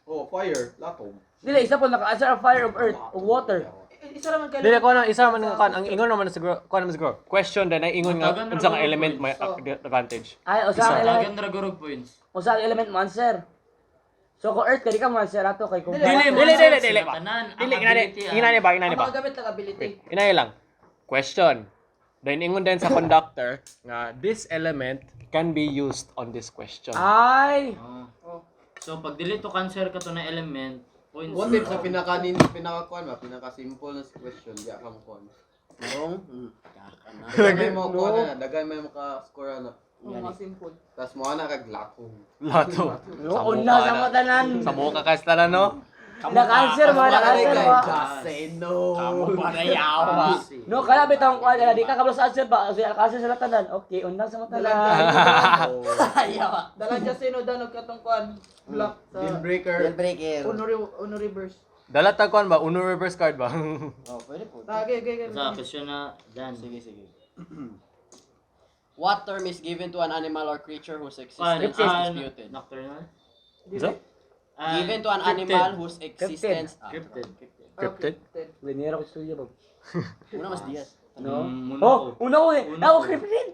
Oh, fire. Latum. Dili, isa po naka-answer ang fire of earth, of water. Isa naman kayo. Dili ko na isa man ang ingon naman siguro, ko naman siguro. Question din ay ingon nga Tagan unsa nga ra element points. may advantage. Ay, o sa element, Tagan ragurog points. o sa element mo answer. So kung earth, kadi ka mo answer ato kay kung Dili, Dili pa. Tanan, Dili ang inani, ability, inani ba, Ang inani ba. mga gamit ng ability. Inani lang. Question. Then ingon din sa conductor nga this element can be used on this question. Ay! Oh. So pag dili to cancer ka to na element, points. What if sa pinaka-kuan ba? Pinaka-simple na question. Di ka mo kuan. Wrong. Dagay mo kuan na. Dagay mo maka-score na. Ang mga simple. Tas mo na kag latum. Lato. No, una sa mo tanan. Sa mo ka kasta no? Naka-answer mo, naka-answer mo. Just say no. Kamu para yawa. No, kaya bitang Kwan, di ka kabalo sa answer ba? Kasi naka-answer sila tanan. Okay, una sa mo tanan. Dalang just sino danog katong kuan. Block Deal sa breaker. Breaker. uno reverse. Dala ta kuan ba uno reverse card ba? Oh, pwede po. Okay. Sa question na dyan. Sige. What term is given to an animal or creature whose Kwan, existence is disputed? nocturnal. Isa? Given to an animal whose existence Cryptid. Cryptid? Linero ko studio ba? Una mas Diaz. No? Muna Oh, ko. una ko eh. Ako kryptonite.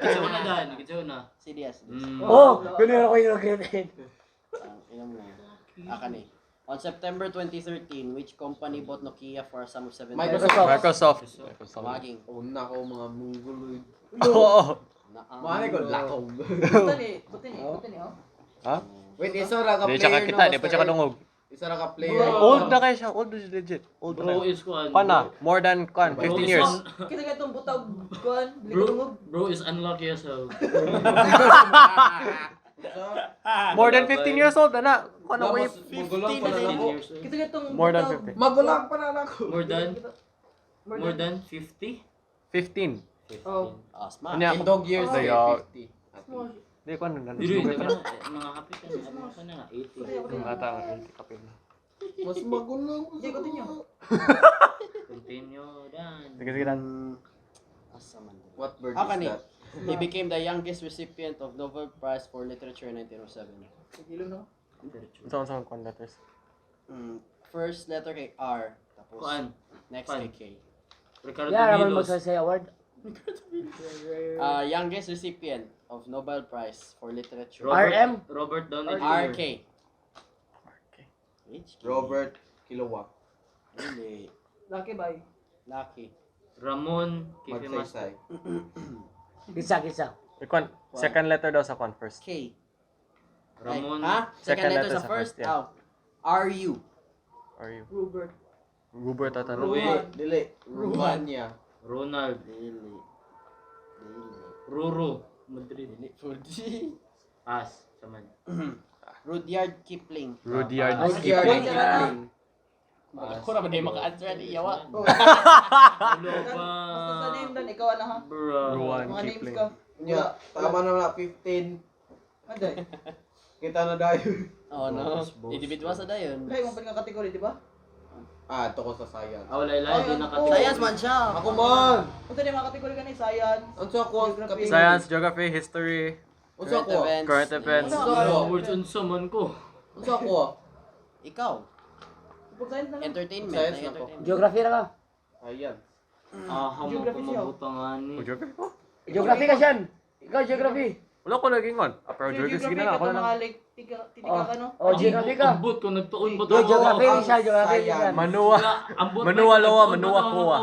Kitsa una dan, kitsa una. Si Diaz. Oh, linero ko yung kryptonite. Akani. On September 2013, which company bought Nokia for a sum of 7 Microsoft. Maging. Una ko mga mungguloy. Oo. Mahal ko lakog. Buta ni, oh. Ha? Wait, isa ra ka Di player tsaka kita, di pa tsaka dungog. Isa ra ka player. Old na kayo siya, old is legit. Old Bro na. is kuan. Pana, more than 15 years. Kita ka itong butag kuan, Bro is unlucky as hell. More than 15 years old na. Ano ko Magulang pa na ako. Kita ka itong More than butag. 50. Magulang pa na ako. More than 50? 15. Oh. Ah, smart. Kanya, Dog years Ay, ay 50. Small. di ko ano Dili, na. mga happy ka na. Ano ka na nga, 80. Yung ata ang kapil na. Mas magulang. Sige, continue. Continue dan. Sige, sige dan. Asa man. What bird Akani. is that? He became the youngest recipient of Nobel Prize for Literature in 1907. Ilong na. Saan kung letters? First letter kay R. Tapos Kuan. next Kuan. kay K. Ricardo Yeah, naman Milos. magsasay award. Youngest recipient of Nobel Prize for Literature. RM? Robert Downey RK. HK. Robert Kilowa. Hindi. Lucky bye. Lucky. Ramon Kikimas. Magsaysay. Kisa. Ikon, second letter daw sa con first. K. Ramon. Ha? Second letter sa first? yeah. RU. Are you? Robert. Robert ata na. Rui. Dili. Rumania. Ronald. Dili. Ruru. Madrid. Fuji. As. Saman. Rudyard Kipling. Rudyard Rudyard Kipling. Kipling. Ako naman din maka-answer ni Yawa. Ano ba? Basta sa name dan, ikaw ano ha? Bro. Ruwan Mga names Kipling. ka. Yeah, tama na na 15. Anday. Kita na dayo. Oh no. Individual sa dayon. Lahi mo pa nga category, di ba? Ah, ito ko sa science. Awalay-lay din naka. Science man siya. Ako man! Unsa di mga category kanay science. Ano sa ako? Geography. Science, geography, history, Ano sa Current ako? events. current events. Ano sa ako? Words unsa man ko. Ano sa ako? Ikaw. Pag science na lang. Entertainment. Science na to. Entertainment. Geography na ka. Ayan. Hamon Geography ko siya. mabutangan ni. O, geography ko? Geography ka siyan. Ikaw, geography. Wala ko laging on. Pero geography, sige na lang. Ako na lang. mga like tinika ka no. Oh, geography ka. Ambot ko nagtuon ba Yo, geography rin siya, geography rin siya. Manuwa. Manuwa lowa, manuwa kowa.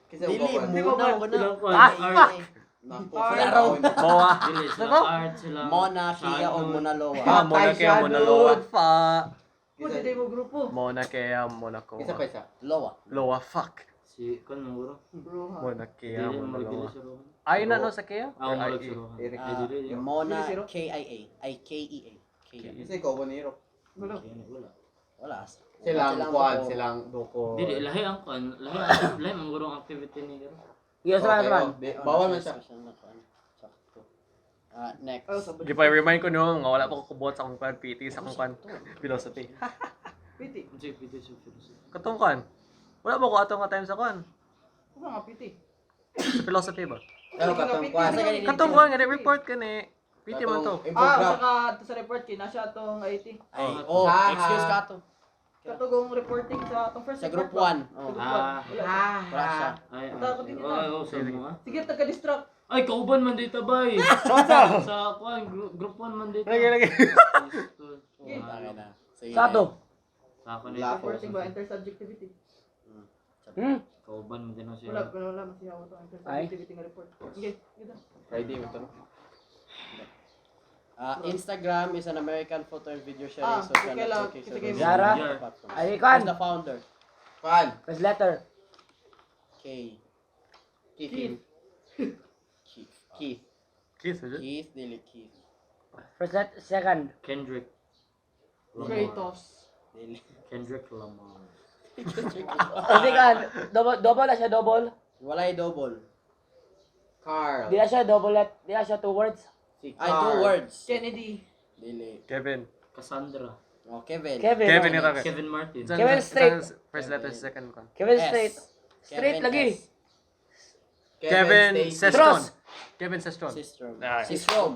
Kasi Dili ako mo pa. na. Ilang kuan? Art. Naku, Klaro. Mowa. Dili sila art sila. Mona, Kia, o Mona Loa. Ah, mona kaya mona lowa. Fa. Pwede di mo grupo. Mona kaya mona Isa pa kowa. isa. Loa. Lowa, fuck. Si kun mo bro. Bro ha. Mona kaya Dili mona mo dili lowa. sa roon. Ay na no sa kaya? Ako mo Or sa roon. Eric. Dili. Mona, Dili zero? KIA. Ay, KEA. KEA. Kasi ikaw ba niro? Wala. Wala. Wala. Silang kuan, silang doko. Dili lahi ang kuan. Lahi ang gurong activity ni Garo. Yo, sa Okay, man. bawal man siya. Next. Ay, sabay. Di pa remind ko no, nga wala pa ko kubot sa akong kwan, PT, sa akong kwan, philosophy. Piti. Unsa pito sa philosophy? Katong kwan. Wala ba ko atong nga time sa kwan? Wala nga piti. Sa philosophy ba? Pero katong kuan. Katong kwan, nga report ka ni. PT man to. Saka sa report kina siya atong IT. Ay, oh, excuse ka to. Katugong reporting sa atong first Sa group report ba? 1. Oh. Ah. Wala siya. Ay. Takot din nila. Oh, sa mo ah. Sige, taga-distract. Ay, kauban man dito bay. Sa kuan group 1 man dito. Lagi. Okay na. Sige. Sato. Sa ako ni Reporting ba? Intersubjectivity. kauban man din siya. Wala masiyaw ito. Intersubjectivity nga report. Okay, ganda. Friday mo to. Instagram is an American photo and video sharing social okay lang. networking Sige, service. Zara? Platform. Ay, Who's kan. the founder? Kuan. First letter. K. Keith. Keith. Kiss, is it? Keith, dili Keith. First letter. Second. Kendrick Lamar. Kratos. Dili. Kendrick Lamar. Kasi kan. Double na siya, double. Walay double. Carl. Di na siya double let. Di na siya 2 words. Si Ay, 2 Carl. words. Kennedy. Dili. Kevin. Cassandra. Oh, Kevin. Kevin. Kevin yung tagay. Kevin Martin. Kevin Straight. First letter, second kwan. Kevin S. straight. Straight Kevin lagi. S. Kevin Stacy. Sestron. Tross. Kevin Sestron. Sistrom. Ah, Sistrom.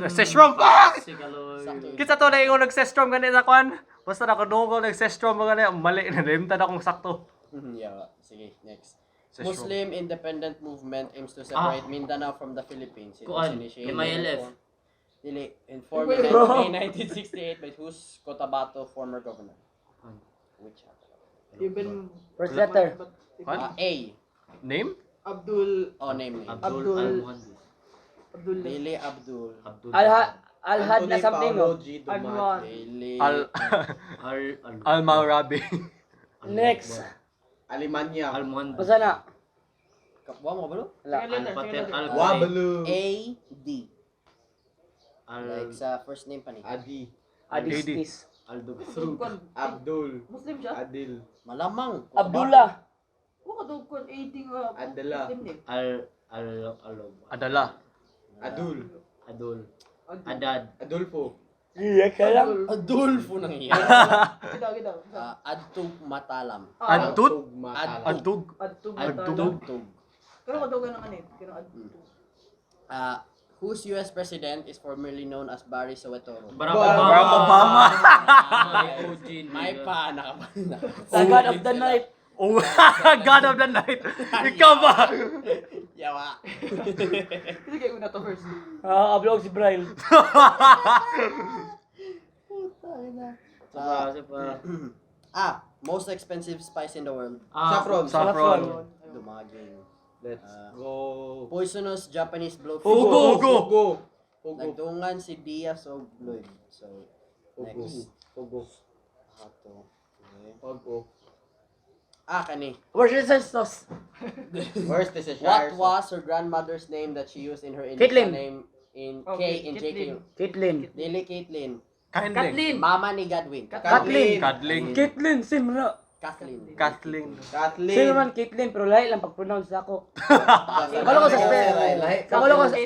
Sestron! Fuck! Si Kaloy. Sakto. Kita to na yung nag-sestrom ganit sa kwan. Basta nakadungo nag-sestrom mga ganit. Mali na limtan akong sakto. Yeah, sige, next. Sistrom. Muslim independent movement aims to separate Mindanao from the Philippines. It was Kuan, initiated MILF. Dili. Informed in May 1968 by whose Cotabato former governor? Which? Even First letter. A. Name? Abdul Name. Abdul Dili Abdul. Alhad na something, no? Anwar. Dili. Almarabi. Next. Alemanya. Basta na. Kapwa mo ba? Second letter. Wabalu. A. D. Like sa first name pa ni. Adi. Adistis. Abdul. Muslim siya? Adil. Malamang. Abdullah. Huwag ka 18 nga. Adela. Muslim name. Adala. Adul. Adolfo. Iya ka lang. Adolfo nang iya. Kita. Adtug Matalam. Adtut? Adtug. Adtug? Adtug. Pero katugan ng ano eh. Pero adtug. Whose U.S. president is formerly known as Barry Soetoro? Barack Obama. May pa, nakapanda. Sa God of the Night. Oh, God of the Night. Ikaw ba? Yawa. Kasi kayo na to first. Ablog si Brian. Most expensive spice in the world. Saffron. Saffron. Dumaging. Let's go. Poisonous Japanese blowfish. Ugo. Nagtungan si Diaz o Lloyd. So, next. Ugo. Ato. Okay. Ugo. Kani. Where's your ancestors? Where's this? What was her grandmother's name that she used in her initial Caitlyn. name in Okay, K in Caitlyn. JK? Caitlyn. Dili Caitlyn. Kathleen. Mama ni Godwin. Kathleen. Kathleen. Caitlyn, same na. Kathleen. Kathleen. Same naman Caitlyn, pero lahi lang pag-pronounce ako. Kabalo ko sa spelling. Kabalo ko sa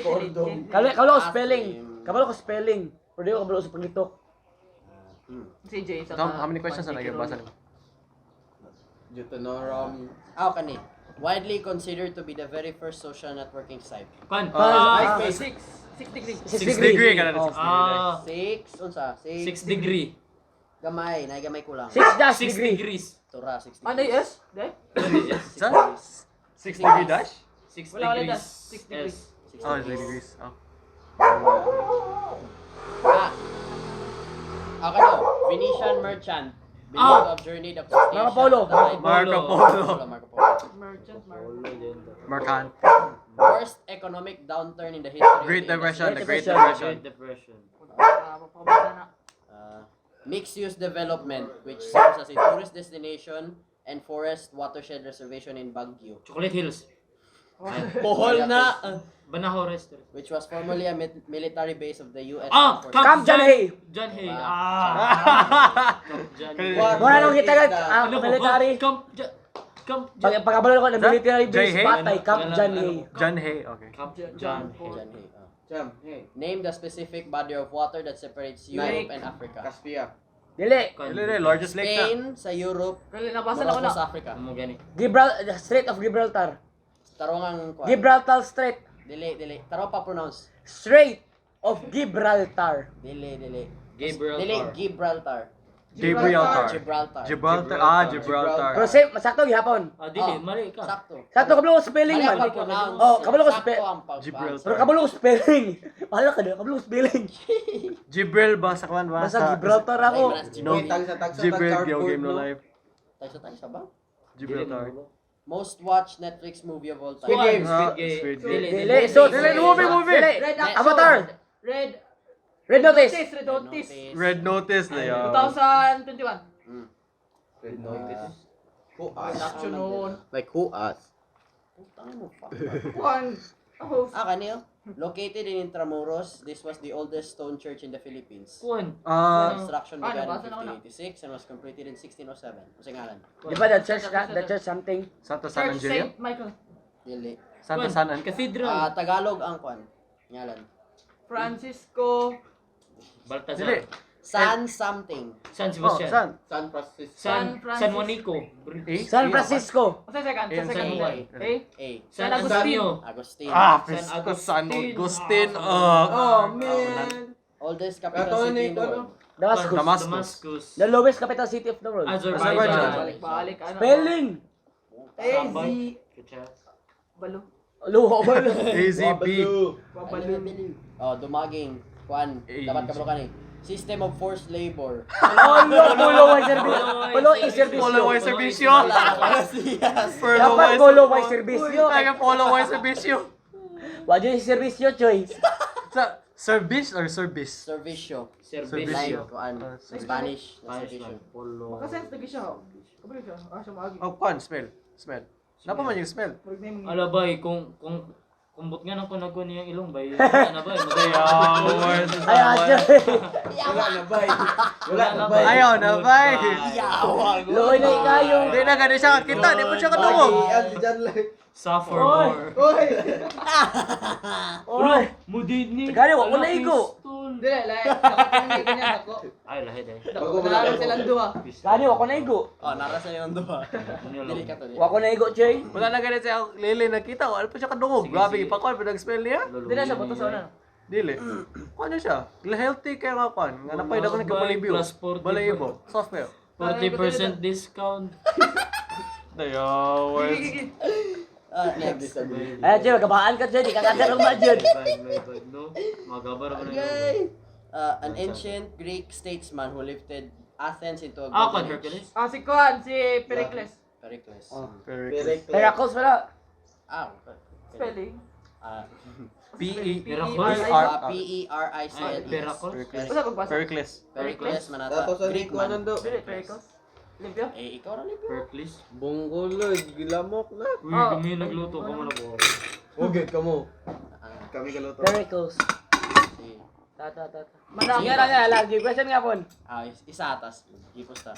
kabalo ko spelling. Kabalo ko spelling. Pero di ko kabalo sa paglitok. Si Jay sa How many questions na nagabasa mo? Jutonorum. Kani. Widely considered to be the very first social networking site. MySpace. 6 degrees. 6 degree ka na. 6 unsa? 6 degree. Gamay, nay gamay kulang. 6 degree. Tura 6 Ano yung S? De? 6 degree dash? 6 Wala ulit degrees. 6 degrees. 6 Oh, 6 degrees. Oh. Kano, Venetian merchant. Believed to have journeyed across Asia. Marco Polo. Marco Polo. Marco Polo. Merchant. Mercant. Worst economic downturn in the history Great of the Depression. The Great Depression. Depression. Mapapabasa na. Mixed-use development, which serves as a tourist destination and forest watershed reservation in Baguio, Chocolate Hills. Bohol na, Banahaw Restaurant. which was formerly a military base of the U.S. Ah! Air Force. Camp John Hay. John Hay. Camp John Hay. Muna nung hitagat ang military. Camp Pagkabalo ko ng military base, J-Hay? patay, Camp John Hay. John Hay. Okay. John Hay. John Hay. Jam. Hey. Name the specific body of water that separates Europe and Africa. Caspia. Dili. Largest lake na. Spain sa Europe, Kali nabasa na ko Morocco na. sa Africa. Amo gani. Strait of Gibraltar. Tarongang kuan. Gibraltar Strait. Dili. Taro pa pronounce. Strait of Gibraltar. Dili. Gibraltar. Dili, Gibraltar. Gibraltar. Gibraltar. Gibraltar. Pero same, sakto gihapon. Dili, mali ka. Sakto. Sakto kabalo ko spelling Mali ang man. pag-pronounce. Oh, kabalo ko Sakto spelling. ang pag-pronounce. Gibraltar. Pero kabalo ko spelling. Wala ka na, kabalo ko spelling. Gibril ba sa kwan ba? Basta Gibraltar ako. No. Gibril game no life. Tagsa ba? Gibraltar. Most watched Netflix movie of all time. Squid Game. Squid Game. Dili, so Dili, movie. Red Action. Avatar. Red Notice. Red Notice. Red Notice na yun. 2021. Red Notice. Who us? Action noon. Like who us? Putang mo pa. Juan. Host. Kanil. Located in Intramuros, this was the oldest stone church in the Philippines. Kuan. Construction began in nabasa na ko na. 1586 and was completed in 1607. Kasi ngalan. Di ba the church something? Santa San Church Angelio? Saint Michael. Dili. Santa San Angelio? Cathedral. Tagalog ang kwan. Ngalan. Francisco. Baltazar. Dili. San something. San Oh, Sebastian. San? San Francisco. San Juanico. San Francisco. Sa second. Sa San second. Juan. Eh? A. San Agustin. Antonio. Agustin. San Agustin. Oh man. Oldest capital city in the world. Damascus. Damascus. The lowest capital city of the world. Azerbaijan. Balik. Ano? Spelling. AZ. Balo. Luho ba? AZB. Babalo. Dumaging. kuan, dapat kabalo ka ni. System of forced labor. Follow ay serbisyo. Follow ay serbisyo. Follow ay serbisyo. Dapat follow ay serbisyo. Kaya follow ay serbisyo. Wala yung serbisyo, Choy. Sa service or service? Servisyo. Servicio. Like, kuan, Spanish na servisyo. Makasense lagi siya. Kabalik siya. Siya maagi. Oh, kuan, smell. Napa man yung smell? Pag may mga... Ala bay, kung kumbot nga nang kunag ko niyang ilong bay. Wala na bay. Ay, Choy. Wala na bay. Ayaw na, bay. Loy na ikayo. Hindi na ganun siya kakita. Di mo siya katungog. Suffer more. Oy. Mudid ni. Gani, wala na igo. Dili, like, nakakita ganyan ako. Ay, lahi dahil. Nalaro silang duha. Gani, wako na igo. Oh, nara sa yung duha. Dili ka to. Wako na igo, Choy. Wala na ganun siya lili nakita. Wala pa siya katungog. Grabe, ipakuan pa nag-smell niya. Dili na siya, buto sa una. Dili. Kuan na siya. Healthy kaya nga kuan. Nga napay ako nagkabalibyo. Plus 40. Balayibo. Software. 40% discount. Dayaw. Next. Ay, Choy, magkabaan ka, Choy. Di ka kagarong ba, Choy? No? Magabar ako na Okay. An ancient Greek statesman who lifted Athens into a Ah, kon golden age. Hercules? Si Kuan, si Pericles. Pericles. Peracles pala. Ah, Spelling. P-E-R-I-C-L-E-S. Peracles? Usa kong basa. Pericles. Pericles, manata. Tapos ang Greek ikuan man. nando. Dili, Pericles. Limpyo. Ikaw na libre. Hercules? Bungguloy, gilamok na. Uy, kami nagluto ka mo na po. Okay, kamo. Kami kaluto. Peracles. Si- Ta. Manang. Sige lang, lagi. Question nga po. isa atas. Hipos ta.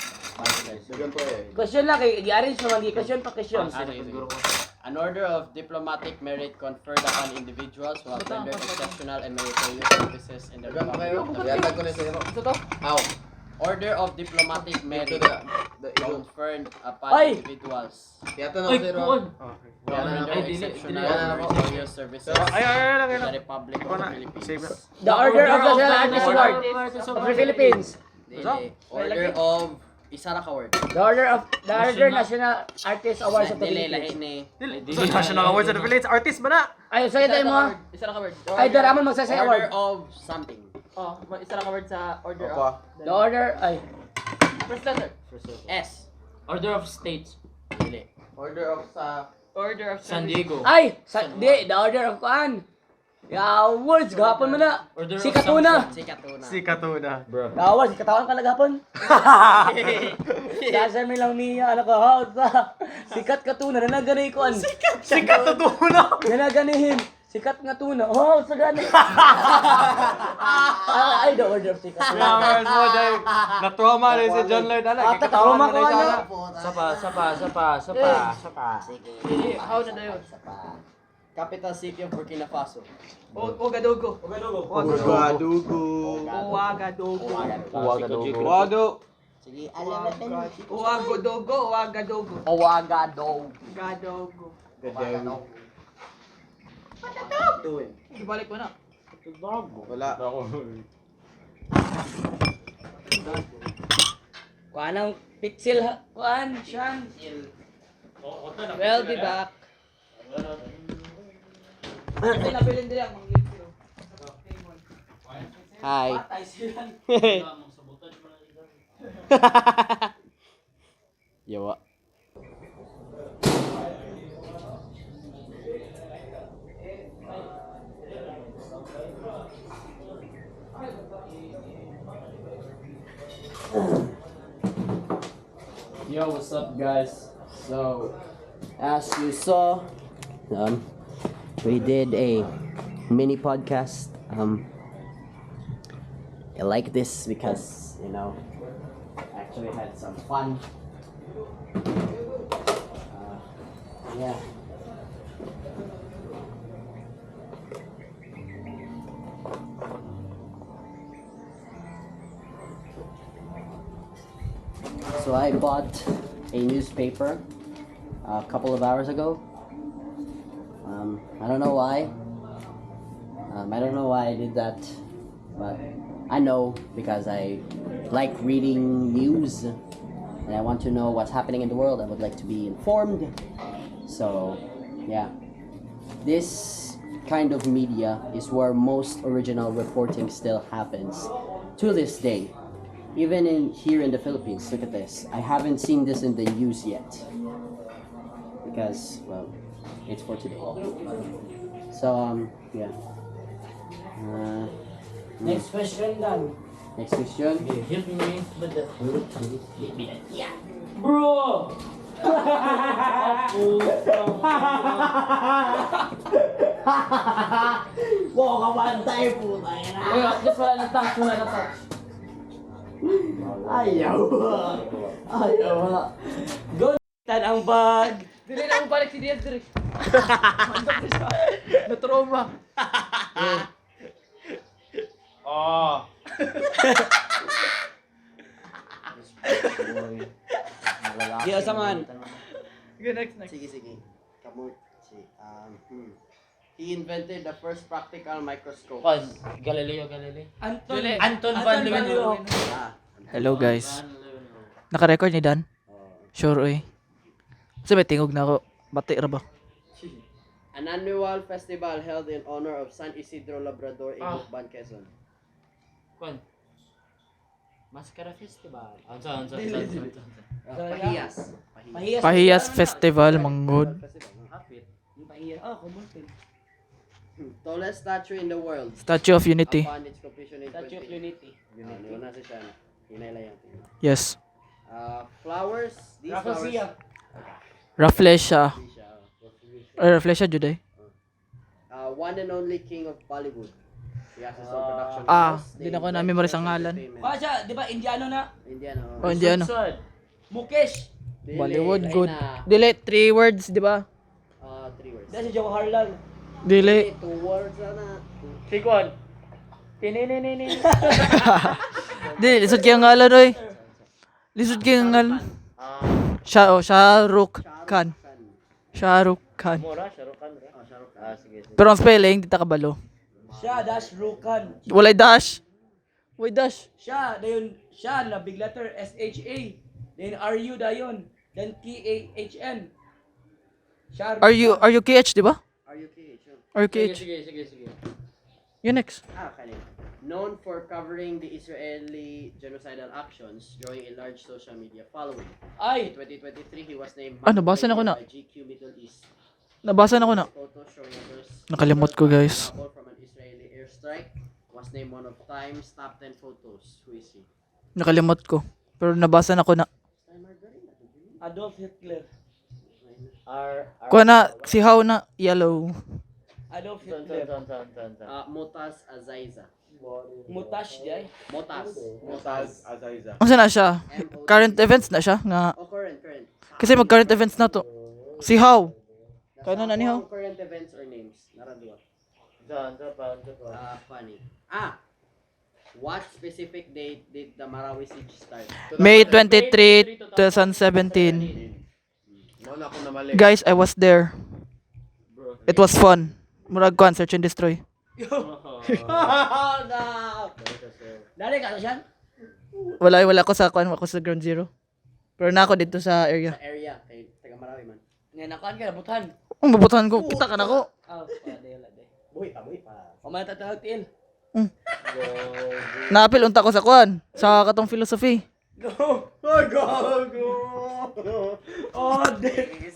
Dagan pa eh. Question lang, i-arrange naman. Question pa question. Siguro ko. An order of diplomatic merit conferred upon individuals who have rendered exceptional and meritorious services in the Dagan pa kayo. Republic of Yatag ko na sa iro. Ito to? Aw. Order of diplomatic merit Ilong. conferred upon Ay! individuals Yata na Ay, sa iro. kuon! who have rendered Ay, dili, exceptional dili. and meritorious services Ay, in lang. the Republic of the Save na. Philippines. The Order of the Artist Award of the Philippines. Dili. Order of Isara Award. The Order National Artist Awards of the Dili, lahi Philippines. ni. So, National Awards of the Philippines. Artist ba na? Ay, sa'yo tayo mo. Isa na covered. Ay, Daramon magsasay Order award. of something. Oh, isa na covered sa order Apa. of. The Order, ay. First letter. S. Order of States. Dili. Order of sa Order of San service. Diego. Ay, the Order of Kuan. Awards, gahapon mo na. Order of Si Katuna. Si Katuna. Si Katuna. Awards, katawan ka nagapon. Dasa mi lang niya, ano ka, sikat ka tuna, nanagani kuan. Si Katuna. Nanaganihin. Sikat nga tuna. Oh, sa gani. Ay, the Order of Sikat. Flowers mo dahil na-trauma rin si John Lloyd. Ah, tatrauma ko, ano? Sapa. Dili, how na dayon? Capital city of Burkina Faso. Ouagadougou. Ouagadougou. Ouagadougou. Wado. Sige, alam na din. Ouagadougou. Ouagadougou. Gadougou. Ibalik mo na. Wala. Kuan ang pixel, kuan, Sean. Well, be back. Kasi nabilin din ang mga libro. Hi. Patay sila. Yawa. Yo, what's up, guys? So, as you saw, we did a mini podcast. I like this because, actually had some fun. Yeah. So I bought a newspaper a couple of hours ago. I don't know why. I don't know why I did that, but I know because I like reading news and I want to know what's happening in the world. I would like to be informed. So, yeah. This kind of media is where most original reporting still happens to this day. Even here in the Philippines, look at this. I haven't seen this in the news yet because, well, it's for today. So yeah. Next question dan. Next question. Help me with the Bro! Wow, kabantay po tayo na. Uy, at least wala na touch, wala na touch. Ayaw. Tan ang bag. Dili na balik si Diaz dire. Na-trauma. Di asaman. Sige, next. Sige. He invented the first practical microscope. Galileo. Anton Van Leeuwenhoek. Hello guys. Naka-record ni Dan? Sure oy. Sa may tingog na ako. Bati ra ba? An annual festival held in honor of San Isidro Labrador in Bukban, Quezon. Mascara Festival. Pahiyas. Pahiyas Festival Manggod. Tallest statue in the world. Statue of Unity. Upon its completion in Statue of Unity. Una si siya. Hinay lang yan. Yes. Flowers. These flowers. Rafflesia. Rafflesia juday. One and only king of Bollywood. He has his own production. Di na ko na-memorize ang ngalan. Siya, di ba Indiano na? Indiano. O hindi ano. Mukesh. Bollywood good. Dili 3 words, di ba? 3 words. Dahil si Jawaharlal. Dili. 2 words na. Sikon. Dili lisod kay ang ngalan oy. Lisod kay ang ngalan. Shahrukh Khan. Shahrukh Khan. Mura, Sharukan. Sige. Pero ang spelling di ta kabalo. Siya, Dash Rukan. Walay dash. Way dash. Siya, dayon, siya na big letter S-H-A. Then R-U dayon. Then K-A-H-N. Siya, Are you KH, di ba? Are you okay? Sure. Are you KH? Sige. You next. Okay. Known for covering the Israeli genocidal actions, drawing a large social media following. In Ay, 2023, he was named nabasa na ko na. by GQ Middle East. Nabasa na ko na. Photos showing others. Nakalimot ko, guys. Couple from an Israeli airstrike was named one of Time's top 10 photos. Who is he? Nakalimot ko. Pero nabasa na ko na. Adolf Hitler. Kuha na, si How na, yellow. Adolf Hitler. Motaz Azaiza. Mutash di ay. Motaz Azaiza. Asa na siya? Current events na siya? Nga. Current. Kasi mag-current events na to. Si How. Kano na ni How? Current events or names? Naradua. Funny. What specific date did the Marawi siege start? May 23, 2017. Guys, I was there. It was fun. Murag kuan, search and destroy. Dali ka na siya? Wala ko sa kuan, ako sa ground zero. Pero na ako dito sa area. Sa area. Kay taga Marawi man. Ngayon, nakuhan ka, nabutan. Ang babutan ko, puta ka na ko. Buhay pa. O may tatawag tiil. Naapil unta ko sa kuan, sa katong philosophy. Go! Oh, this.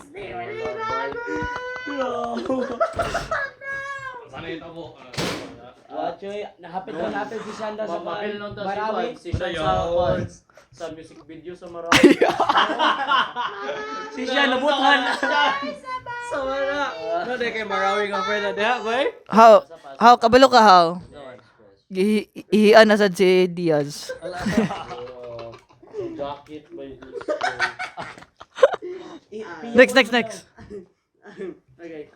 Wachoy, nahapit na natin si Shanda sa Mapil nung Marawi. si Sean sa music video sa Marawi. Si Shanda nabutan. Sa wala. No, de kay Marawi nga pwede diha, boy. How kabalo ka how? Ihian na sad si Diaz. Jacket by Next. Okay.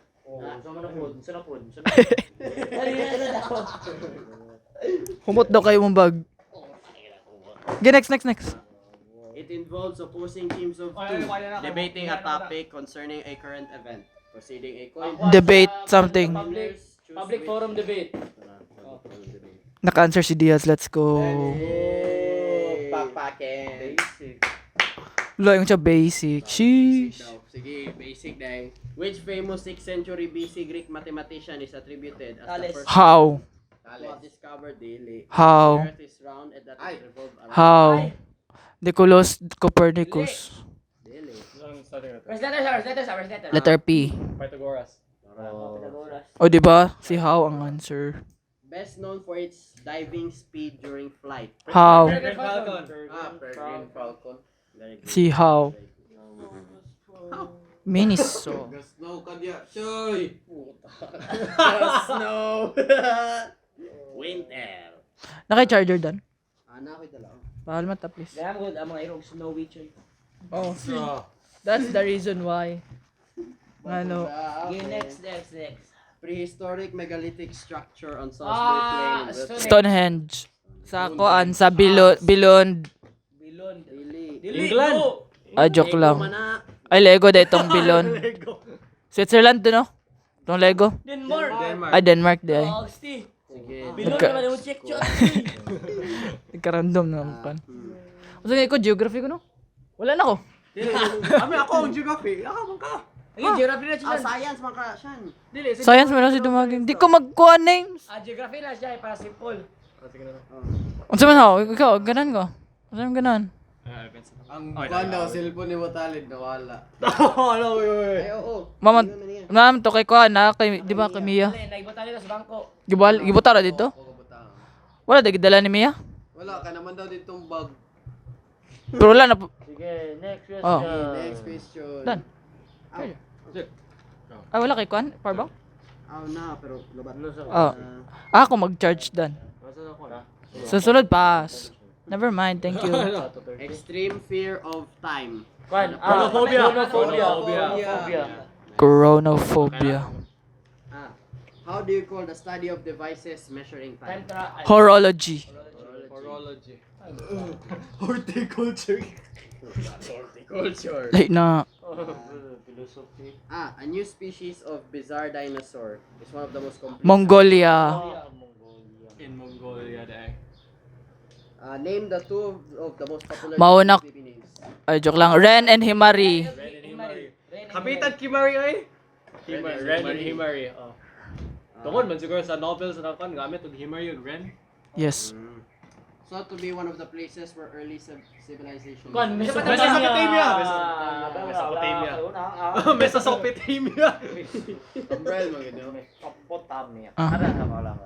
Sa na pod. Humot daw kayo mong bag. Next. It involves opposing teams of two debating a topic concerning a current event. Proceeding a coin Debate something. Public forum debate. Naka-answer si Diaz, let's go. Backpacking. Wala yung siya basic. Sheesh. Sige, basic dahil. Which famous 6th century BC Greek mathematician is attributed as the first How? to have discovered daily? How? The Earth is round and that it revolves around How? Nicholas Copernicus. daily. First letter. Letter P. Pythagoras. O, di ba? Si How ang answer. Best known for its diving speed during flight. How? Peregrine Falcon. Si How. Miniso. Snow ka diya. Choy! Snow. Winter. Naka-charger dan. Ana ko dala. Bahal mata, please. Kaya mo ang mga irong snowy choy. Oh. That's the reason why. Ano? Okay, next. Prehistoric megalithic structure on Salisbury Plain in West Stonehenge. Sa kuan, sa Bilon. England. Ah, joke lang. Ay, Lego da itong Bilon. Switzerland to, no? Itong Lego. Denmark. Ay, Denmark di ay. Oh, Steve. Sige. Bilon Nagka- naman yung check choy. Nagka-random naman kan. Gusto nga ko, geography ko, no? Wala na ko. Kami ako ang geography. Ako ka. Ayun, geography na siya. Science mga siyan. Science meron si dumaging. Di ko magkuha names. Geography na siya, para simple. Unsa man ako? Ikaw, ganan ko. Unsa man ganan? Ang kuwan daw, cellphone ni Watalid nawala. Ay, oo. Ma'am, to kay kuha na, kay, di ba kay Mia? Naibota nila sa bangko. Gibutara dito? Pagkabutang. Wala, di dala ni Mia? Wala ka naman daw ditong bag. Pero wala na po. Sige, next question. Oh. Next question. Dan. Aw. Ay, wala kay kuan? Powerbank? Aw na, pero lubat. Oh. Ako mag-charge dan. Susunod, pass. Never mind, thank you. Extreme fear of time. Chronophobia. Chronophobia. How do you call the study of devices measuring time? Horology. Horticulture. Like na. Philosophy. A new species of bizarre dinosaur is one of the most complete. Mongolia. In Mongolia, dahil. Name the two of the most popular Mauna- baby names. Ay, joke lang. Ren and Himari. Kapitan Kimari ay. Ren and Himari. Oh. Tungod man siguro sa novels na kan gamit og Himari ug Ren. Yes. So to be one of the places where early civilization. Mesopotamia. Mesopotamia. Umbrella mga ganyan. Mesopotamia. Ah. Ada na wala ko.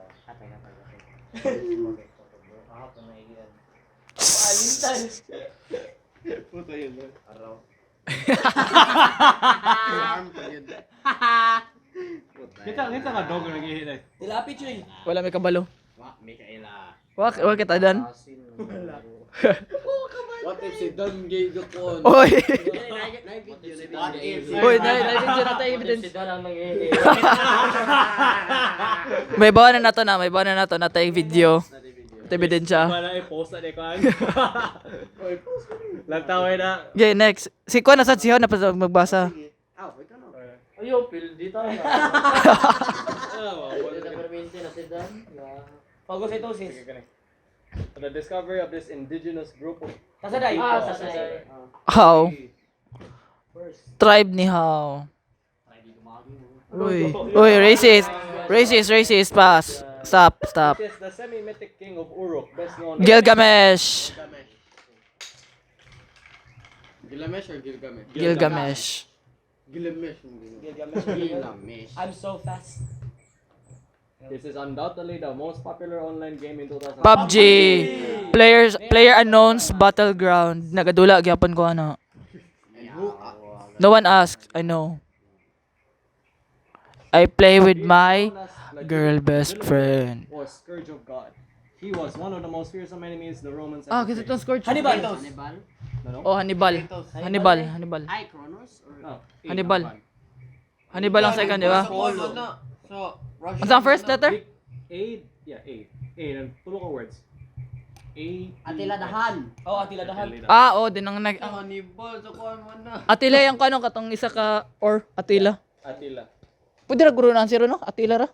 Puto yun. Araw. Arm pa yun. Kita nga dog na gihit. Tilapi choy. Wala may kabalo. Mikaela. Wak kita dan. What if si Don gay gakon? Oy. What if? Oy, na tayo evidence. Sida lang nag-i. May bawa na nato na tayo video. Ito ebidensya. Wala i-post na kan. Lagtaway na. Okay, next. Si Kuan nasa siya na pa magbasa. Aw, ikaw na. Ayo, pildi tayo. Ah, Sa permente na si Dan. Phagocytosis. The discovery of this indigenous group of Kasaday. Sasaday. How? Tribe ni How. Uy, racist. Pass. Stop. is the semi-mythic king of Uruk, best known Gilgamesh. Gilgamesh or Gilgamesh? Gilgamesh. Gilgamesh. Gilgamesh. I'm so fast. This is undoubtedly the most popular online game in 2000. PUBG. Player unknowns battleground. Nagadula gyapon ko ano. No one asked. I know. I play with my girl best friend. Or Scourge of God. He was one of the most fearsome enemies the Romans Ah, ever kasi faced. itong Scourge. Hannibal. Oh, Hannibal. Ay, Kronos? Or... No, Hannibal ang second, di ba? So, Russian. Unsa ang first letter? A. Yeah, A. And tulo ka words. A. Atila Dahan. Oh, Atila Dahan. Ah, oh, din ang nag... Hannibal, so kuha mo na. Atila yung kanong katong isa ka or Atila. Attila. Pwede ra guro na zero no? Atila ra.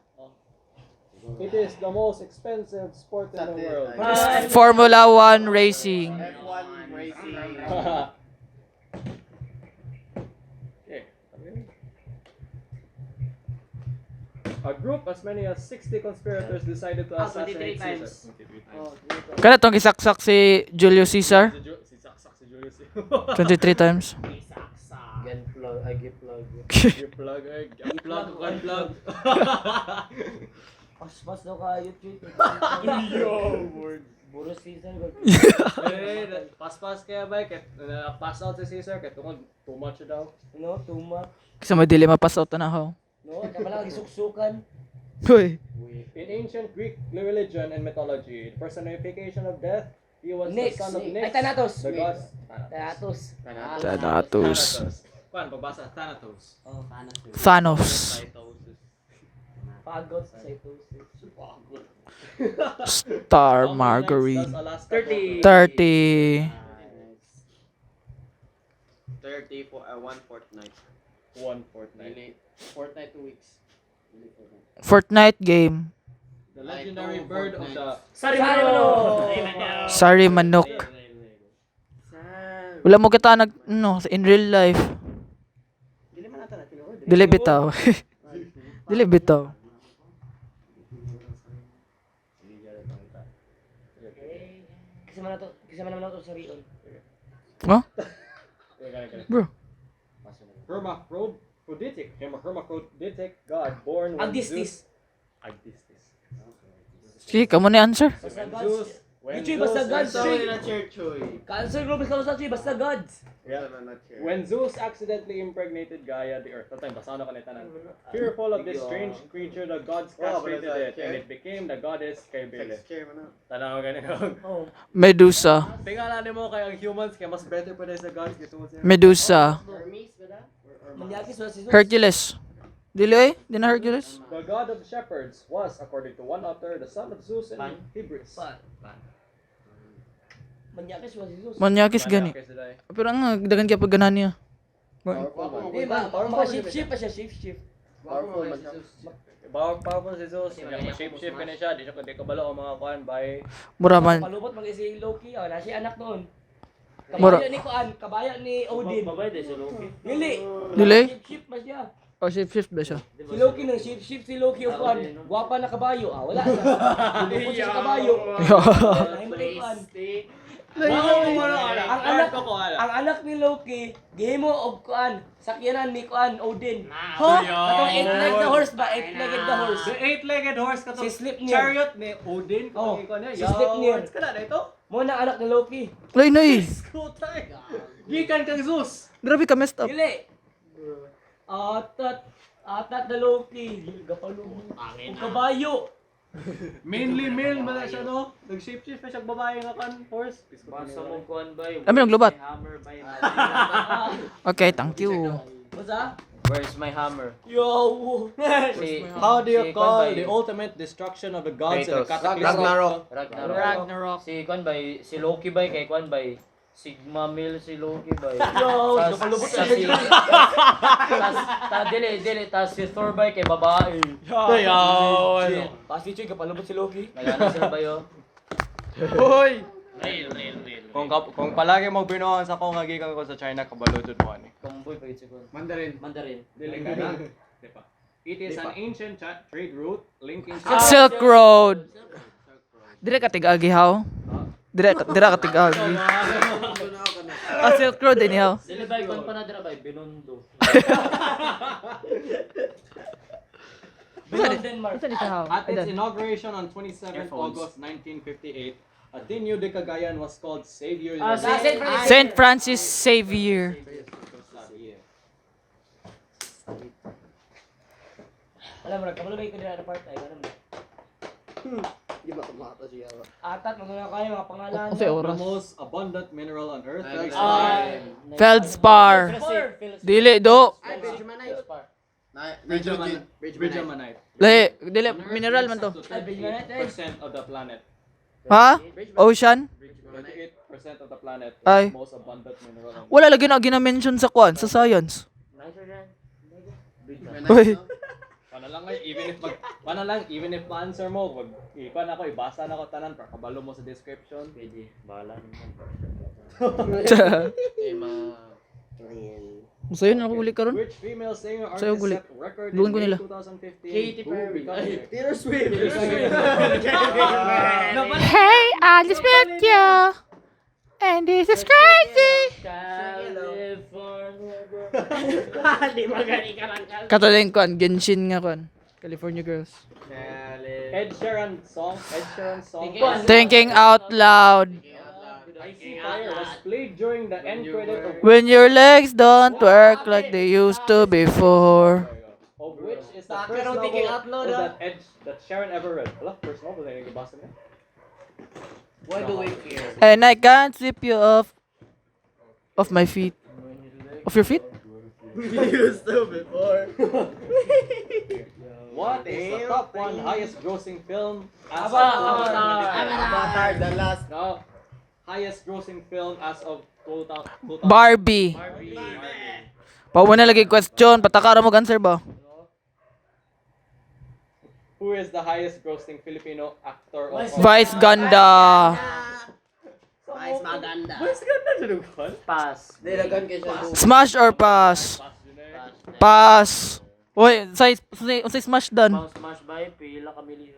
It is the most expensive sport in the world. Formula 1 racing. F1 racing. Okay. A group as many as 60 conspirators decided to assassinate 23 Caesar. times. 23 times. Kana tong gisaksak si Julius Caesar. Si saksak si Julius. 23 times. Get plug, I get plug. Plug, unplug. Pas daw ka YouTube. Buro season. Pas kaya ba? Pass out si Caesar kaya tungod too much daw. No, too much. Kasi madili mapass out na ako. No, kapala gisuksukan. Hoy. In ancient Greek religion and mythology, the personification of death, he was Nyx. the son of Nyx. Ay, Thanatos. The god. Thanatos. Thanatos. Kuan, pagbasa, Thanatos. Oh, Thanatos. Thanos. Pagod sa cytosis. Star Margarine. 30. 30. 30 for 1 fortnight. 1 fortnight. Nearly fortnight 2 weeks. Fortnite game. The legendary bird of the Sorry manok. Wala mo kita in real life. Dili bitaw. Dili bitaw. Kasi man naman to sa Rion. Huh? Bro. Hermaphroditic god born when Agdistis. Agdistis. Sige, kamo ni answer. Basta When gods. Zeus, when Yuchoy, basta Zeus, gods. Sorry na church, oy. Cancer global ka sa basta gods. when Zeus accidentally impregnated Gaia, the earth. Tatay, basa na kanita na. Fearful of this strange creature, the gods castrated it, and it became the goddess Cybele. Tanaw ganito. Oh. Medusa. Tingnan mo kay ang humans, kaya mas better pa rin sa gods. Medusa. Hermes ba na? Manyakis wala si Zeus. Hercules. Dili eh? Di na Hercules? The god of shepherds was, according to one author, the son of Zeus and Hebrews. Manyakis wala si Zeus. Manyakis gani. Pero ang dagan kaya pag ganan niya. Eh, mga shift pa siya, shift. Powerful man si Zeus. Powerful si Zeus. Shape-shift ka na siya. Di ka balo ang mga kuhan by... Mura man. Palubot mag si Loki, oh, na siya anak noon. Mura. Kabaya ni Kuan, kabaya ni Odin. Babay din si Loki. Dili. Dili? Shift pa siya. O shift ba siya? Si Loki nang shift si Loki o Kuan. Gwapa na kabayo. Ah, wala siya. Lupot siya sa kabayo. Nahimali Kuan. Ang anak ni Loki, gihimo og Kuan, sakyanan ni Kuan Odin. Katong eight-legged na horse ba? Eight-legged na horse. The eight-legged horse ka to. Si Sleipnir. Chariot ni Odin. Oh, Si si Sleipnir. Ka na ito? Mo na anak ni Loki. Lay na eh. Skutay. Gikan kang Zeus. Grabe ka messed up. Dili. Atat na Loki. Gapalo mo. Ang kabayo. Mainly male ba na siya, no? Nag-shape-shift pa siya babae nga kan horse. Basta mo kuan ba yun? Kami nang lubat. Hammer ba yun? Okay, thank you. Basta? Where's my hammer? Yo. How do you si call Kwan ba the yun? ultimate destruction of the gods in the Kratos. cataclysm? Ragnarok. Ragnarok. Si kuan ba si Loki ba kay kuan ba Sigma male si Loki ba Yo, napalubot sa si dili tas si Thor ba kay babae. Pasti Choy, kapalubot si Loki. Nagana sila ba yo? Hoy! Kung palagi mo binuhan sa kong hagikan ko sa China, kabalo dun mo ani. Kumboy pa yun siguro. Mandarin. Dili ka na. Diba? It is an ancient trade route linking Silk Road. Dire ka tig-agi how? Dire ka tig-agi. Silk Road din how? Dili ba kuan pa na dira ba Binondo. Denmark. At its inauguration on 27th August 1958, Ateneo de Cagayan was called Savior. Saint Francis Xavier. Alam mo, kapalubay ko nila na part ay. Alam mo. Di ba kumata siya? Atat, magkano kayo mga pangalan. Okay, The oras. most abundant mineral on earth. Feldspar. Dili do. Bridgemanite. Lahi, dili mineral man to. Ay, Bridgemanite eh. 28% of the planet. Ha? Ocean? 28% of the planet is Ay. most abundant mineral on earth. Wala lagi na gina-mention sa kwan, sa science. Uy. Even if ma-answer mo, wag ikuan ako, ibasa na ko tanan para kabalo mo sa description. Pwede. Bahala naman. Sa'yo na ako uli karon. Which female singer Sa'yo artist guli. set record Dugan ko in May nila. 2015? Katy Perry. Taylor Swift. Hey, I just met you. And this is crazy. Di magaling ka lang. Kataling ko, Genshin nga kon. California Girls. Ed Sheeran song. Thinking out loud. Icy Fire was played during the end credit When your legs don't work like they used to before. of which is the first novel that Sharon ever read. Wala, first novel na yung nabasa niya. Why do we care? And I can't sweep you off my feet. Off your feet? Used to before. What is the top one highest grossing film as of Avatar, the last. No, highest grossing film as of 2000. Barbie. Pa mo na lagi question, patakara mo answer ba? Who is the highest grossing Filipino actor of all Vice Ganda. Mas maganda. Pass. Nilagan kay siya. Smash or pass? Pass. Uy, unsay smash done? Smash by pila ka million.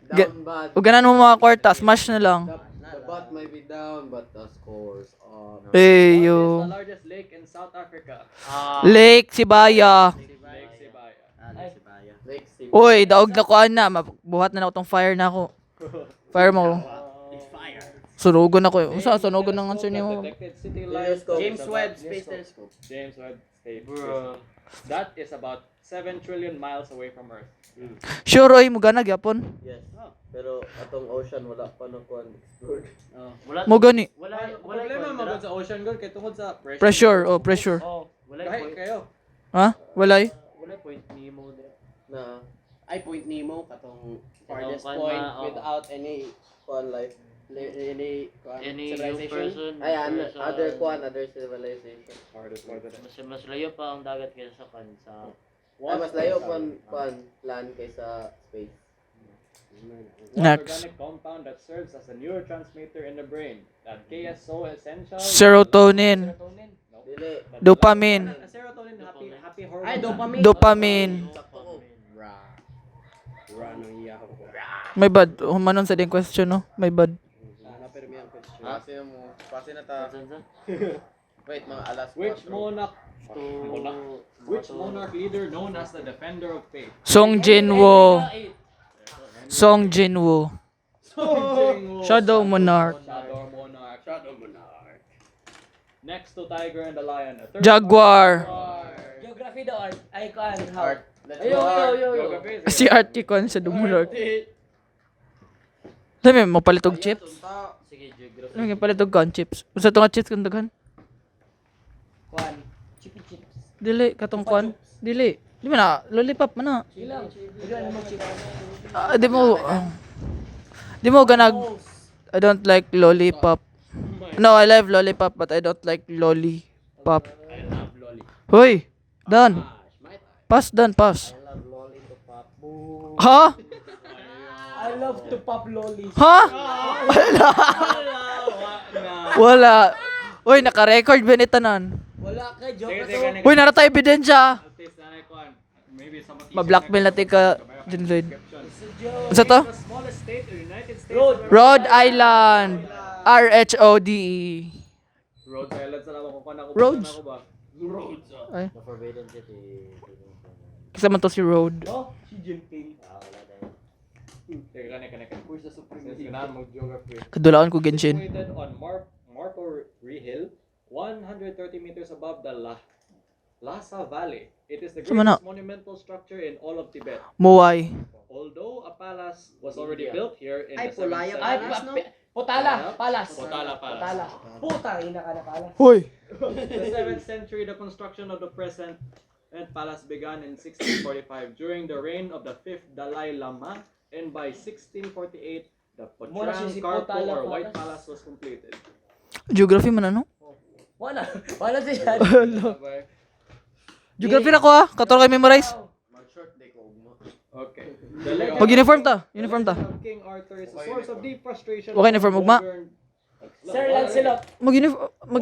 Down bad. Ug ganan mo mga kwarta, smash na lang. The bot might be down, but the scores are. What is Eyo. the largest lake in South Africa? Lake Sibaya. Lake Sibaya. Lake Sim. Uy, daog na ko ana, buhat na ako tong fire na ako. Fire mo. Sunugon ako. Unsa sunugon ang answer niyo? Detected city lights. James Webb Space Telescope. James Webb Space Telescope. That is about 7 trillion miles away from Earth. Sure oy mo gana gyapon. Yes. Pero atong ocean wala pa no kuan explored. Mo gani. Wala Problema magod sa ocean girl kay tungod sa pressure. Pressure, oh pressure. wala Kahit kayo. Ha? Walay. point Nemo there. Na Ay, Point Nemo, katong farthest Kan point ma- without any kuan life. any Any new civilization. person. Ay person, other kuan other civilization. Hardest part of it. mas layo pa ang dagat kaysa sa kan sa Ay mas layo kuan land kaysa space. One Next. organic compound that serves as a neurotransmitter in the brain. That K is so essential. Serotonin. Dili. Dopamine. Serotonin, happy hormone. Ay, dopamine. Dopamine. Run ang iya ko. May bad. Humanon sa din question no. May bad. Na permi ang question. Pasi na ta. Wait, mga alas. Which monarch leader known as the defender of faith? Song Jinwoo. Song Jinwoo. Shadow Monarch. Shadow Monarch. Next to Tiger and the Lion. A third Jaguar. Geography daw art. Ay kuan how. Art. Let's go. Art. Geography is Si Artie kon sa Dumunor. Dami mo palitog chips. sige geography. Ano yung palitog kon chips? Usa to nga chips kung daghan? Kuan. Chippy chips. Dili katong kon. Dili. Di man na lollipop man na. Ilang. Ilan mo chips. Di mo ganag I don't like lollipop. No, I love lollipop but I don't like lollipop. Hoy, done. Pass done, pass. Ha? I love to pop lollies. Ha? Wala. Uy, naka-record ba ni tanan? Wala ka joke Sige, to. sige, Uy, narata ebidensya. maybe some Ma-blackmail natin ka, Jinloyd. Ano to? The smallest state in the United States. Rhode Island. R-H-O-D-E. Rhodes Island sa naman kung ako. Rhodes. Ay, The Forbidden City. kasi man to si Road. Oh, si Jinping. Teka, kanek. Where's the Supreme League? Kailangan mag-geography. Kadulaon ko Genshin. Situated on Marco Hill, 130 meters above the Lhasa Valley. It is the Sama na. greatest monumental structure in all of Tibet. Muay. Although a palace was already built here in Ay, the Pulaya 7th Ay, Palas, no? Potala, palas. Potala Palace. Potala. Puta, ina ka na palas. Hoy. The 7th century, the construction of the present palace began in 1645 during the reign of the 5th Dalai Lama, and by 1648, the Muna Potrang si Karpo Potala or White Palace. Palace was completed. Geography man ano? Wala. Wala siya. Geography na ko ah. Katuro kay memorize. Okay. The legend Pag uniform ta. Uniform ta. of King Arthur is a source of deep frustration. Okay, uniform, ugma. Sir Lancelot.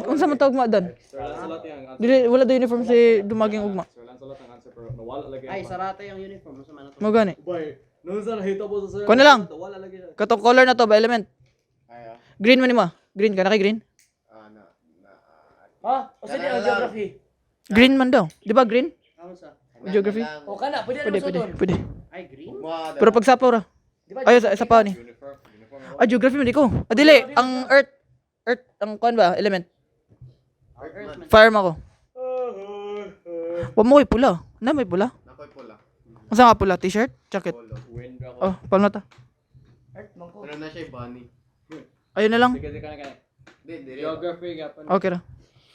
Unsa man tawag mo dan? Sir Lancelot yung answer. Dili wala do uniform si dumaging ugma. Sir Lancelot ang answer pero nawala lagi. Ay, sarata yung uniform. Masa man Mo gani. Boy, noon sa nakita po sa Sir. Kuha na lang. Wala lagi siya. Katong color na to ba element? Ay, Green man nimo. Green ka na kay green? Ha? O sige, ang geography. Green man daw. Di ba green? Ano sa? Geography? O kana, pwede Pwede, na pwede, suton. pwede. Ay, green? Pero pag sapaw ra. Di ba? Ay, sa pa ni. Uniform. Ah, geography man di ko. Ah, dili. Ang earth. Earth, ang kuan ba? Element. Fire mo ko. Wa mo ko'y pula. Na may pula. Nakoy pula. Asa nga pula? T-shirt? Jacket? Polo. Wind ako. Oh, palma ta. Pero na siya bunny. Ayun na lang. Sige, sige, kana. Di. Geography nga pa. Okay ra.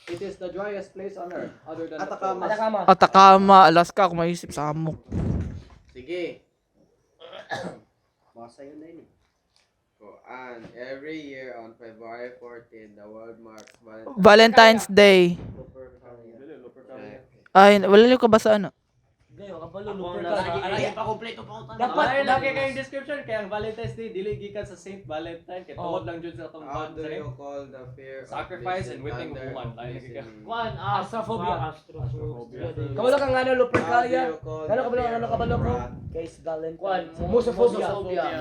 It is the driest place on earth other than Atacama. Atacama. Atacama, Alaska, ako maisip sa amok. Sige. Basa yun na yun eh. And every year on February 14, the world marks Valentine's Day. Ay, wala liyo ka ba sa ano? Gayo, kabalo, luper Ay, ka. pa kompleto pa utang. Dapat, lagi kayong description kaya ang Valentine's Day dili gikan sa Saint Valentine kay tuod lang jud sa atong How band do sa you name. call the fear Sacrifice of and whipping thunder woman. of Ay, lagi ka. listening? Kuan, Astrophobia. Astrophobia. Kabalo ka nga ano, luper How do kaya. you call Ano the kabalo, fear ano of kabalo ko? wrath? Case Valentine. Kuan, Musophobia.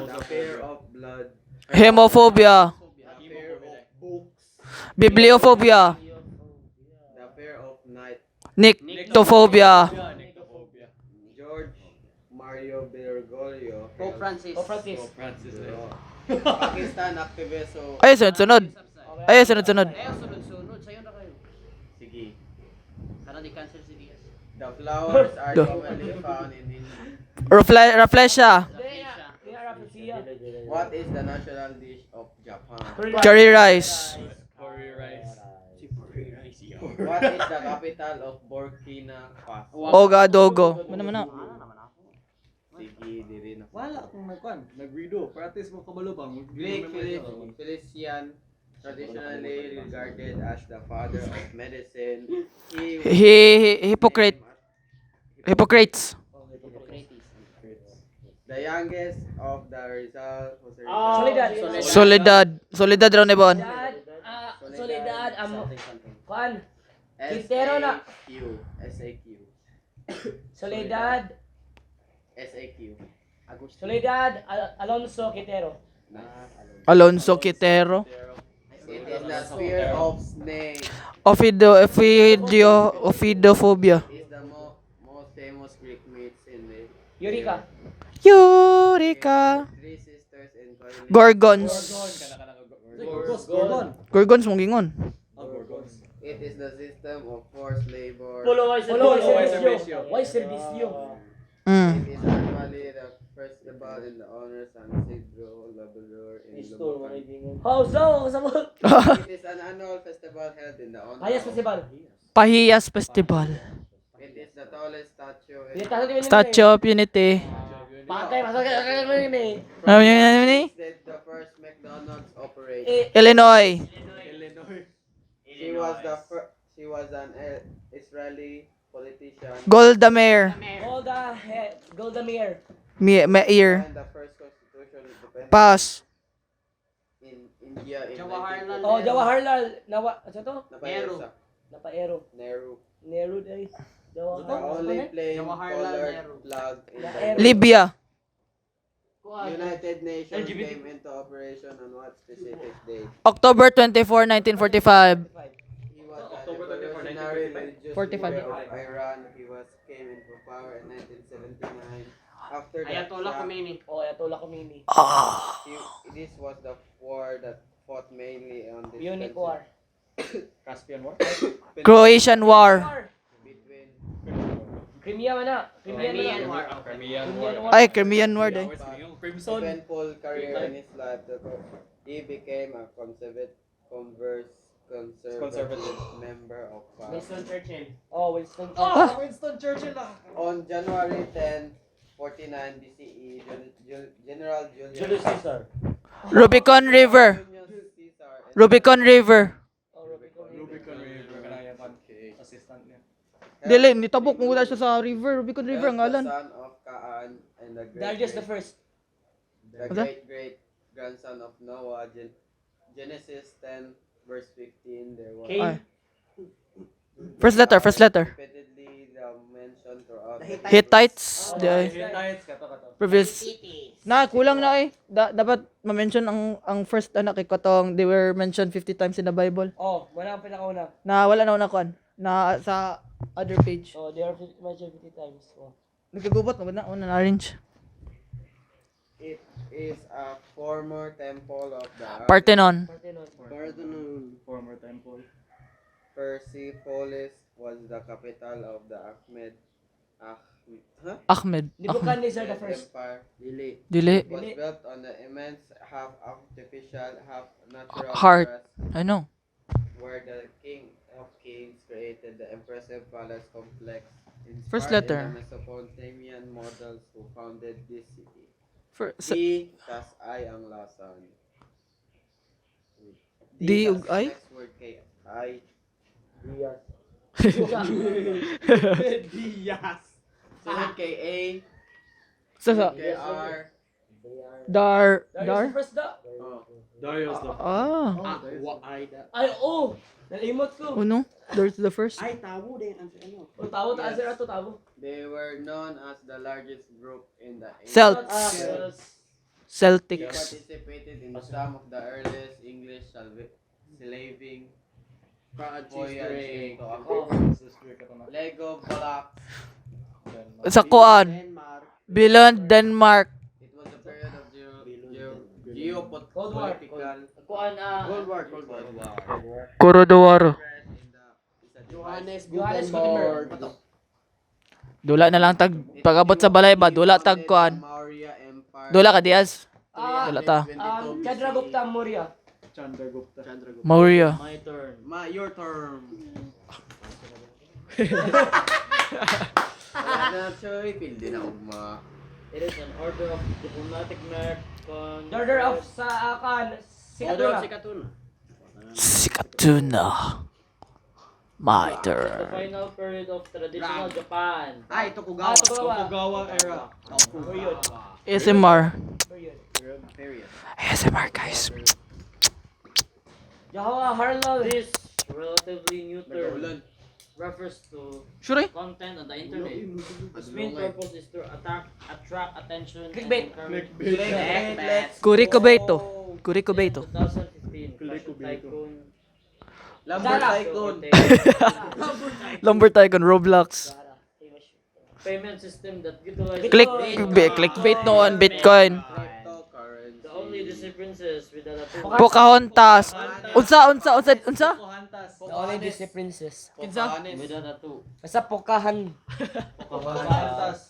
The fear of blood. Hemophobia. The fear of books. Bibliophobia. The fear of night. Nyctophobia. George Mario Bergoglio. Pope Francis. O Francis. Francis. Pakistan activist. So, Ay, sunod-sunod. Ay, sunod-sunod. Ayaw, sunod-sunod. Sa'yo na kayo. sige. Sana di cancel si Diaz. The flowers are commonly found in India. Rafflesia. What is the national dish of Japan? Curry rice. Curry rice. What is the capital of Burkina Faso? Ogadogo. Ano man na? Sige, diri na. Wala akong nagkuan. Nagredo. Practice mo kabalo bang. Greek Felician, traditionally regarded as the father of medicine. Hippocrates. The youngest of the Rizal was Soledad raw ni Bon. Soledad, Kuan. S-A-Q. S-A-Q. Soledad, S-A-Q. Soledad, Alonso Quintero. Alonso Quintero. It is the sphere of snake. Ophidophobia. Is the most famous Greek myths in the Eureka. Eureka. Three sisters in Coronation. Gorgons. Gordon. Gorgons mong gingon. It is the system of forced labor. Follow servicio. servicio. Why servicio? Mm. It is annually the festival in the honor San Isidro Labrador in Lubbock. How so? It is an annual festival held in the honor Hayas of- Festival. Pahiyas Festival. It is the tallest statue in Statue of Unity. Patay, masakit mo yun eh. Ano yun ni? Did the first McDonald's operate? Illinois. She was an Israeli politician Golda Meir. Golda Meir. Meir. and the first constitution independent Pass. in India in Jawaharlal. Oh, Jawaharlal. Ano to? Nehru. Napaero. Nehru. Nehru day. The Jawaharlal. only plain Jawaharlal colored Nehru. flag in Nehru. the Libya. United Nations came into operation on what specific date? October 24, 1945. He was a revolutionary religious 45. leader of Iran. He came into power in 1979. After that, Ayatollah Khomeini. Oh, Ayatollah Khomeini. this was the war that fought mainly on this Munich War. Caspian War. Croatian War. between Crimea man na. Crimean War. Crimean War. Ay, Crimean War day. Crimson. eventful career in his life. He became a conservative member of Winston Churchill. Oh, Winston. Winston Churchill ah. On January 10, 49 BCE, General Julius Caesar. Rubicon River. Julius Caesar Rubicon River. Oh, Rubicon River. Rubicon River. Kanaya man. Assistant niya. Dili, nitabok mo wala siya sa river. Rubicon River ang the ngalan. son of Kaan and the Darius the First. great grandson of Noah, Genesis 10 verse 15 there was Ay. First letter. repeatedly mentioned throughout Hittites. Di ay. Hittites, kato. Previous. Kulang na eh. Dapat ma-mention ang first anak kay katong they were mentioned 50 times in the Bible. Oh, wala ang pinakauna. Wala na kuan. Na sa other page. Oh, they are mentioned 50 times. Oh. Nagkagubot maganda una na arrange. it is a former temple of the Parthenon. Former temple. Persepolis was the capital of the Ahmed. Nebuchadnezzar the first. Empire. Dili. It was built on the immense half artificial, half natural Heart. forest I know. where the king of kings created the impressive palace complex First inspired letter. in the Mesopotamian models who founded this city. First, D tas I ang lasan. D tas ug I? Next word kay I. Diaz. Sunod kay A. sa Kay R. Dar. First da. Oh. Darius the Ay, oh! Nalimot ko. Oh no. There's the first. Ay, tawo din ang ano. Oh, tawo, answer ato, tawo. They were known as the largest group in the Celts. They Celtics. participated in some of the earliest English slaving voyaging to Africa. Lego blocks. Sa kuan. Beyond Denmark. It was a period of geopolitical Kuan Cold War. Korodowaro. Johannes Gutenberg. Dula na lang tag pagabot sa balay ba? Dula tag kuan. Maurya Empire. Dula ka Diaz. Ah, Dula ta. Chandragupta Maurya. Chandragupta. Maurya. My turn. Your term. Wala na choy, pildi na ugma. It is an order of diplomatic merit Order of sa akan. Sikatuna. Sikatuna. My The turn. final period of traditional Japan. Ay, Tokugawa. Tokugawa era. ASMR. Period. ASMR guys. Yahawa Harlow. This relatively new term refers to Sure. content on the internet. Its main purpose is to attract attention Clickbait. and encourage Kurikubeto. Kurikubeto. 2015 Fashion Tycoon Lumber Tycoon. Lumber Tycoon Roblox. payment system that utilizes Clickbait noon Bitcoin. Cryptocurrency. the only differences with the two Pocahontas. Unsa? The only Disney princess. Pocahontas. with the two. Basta Pokahan. Pocahontas.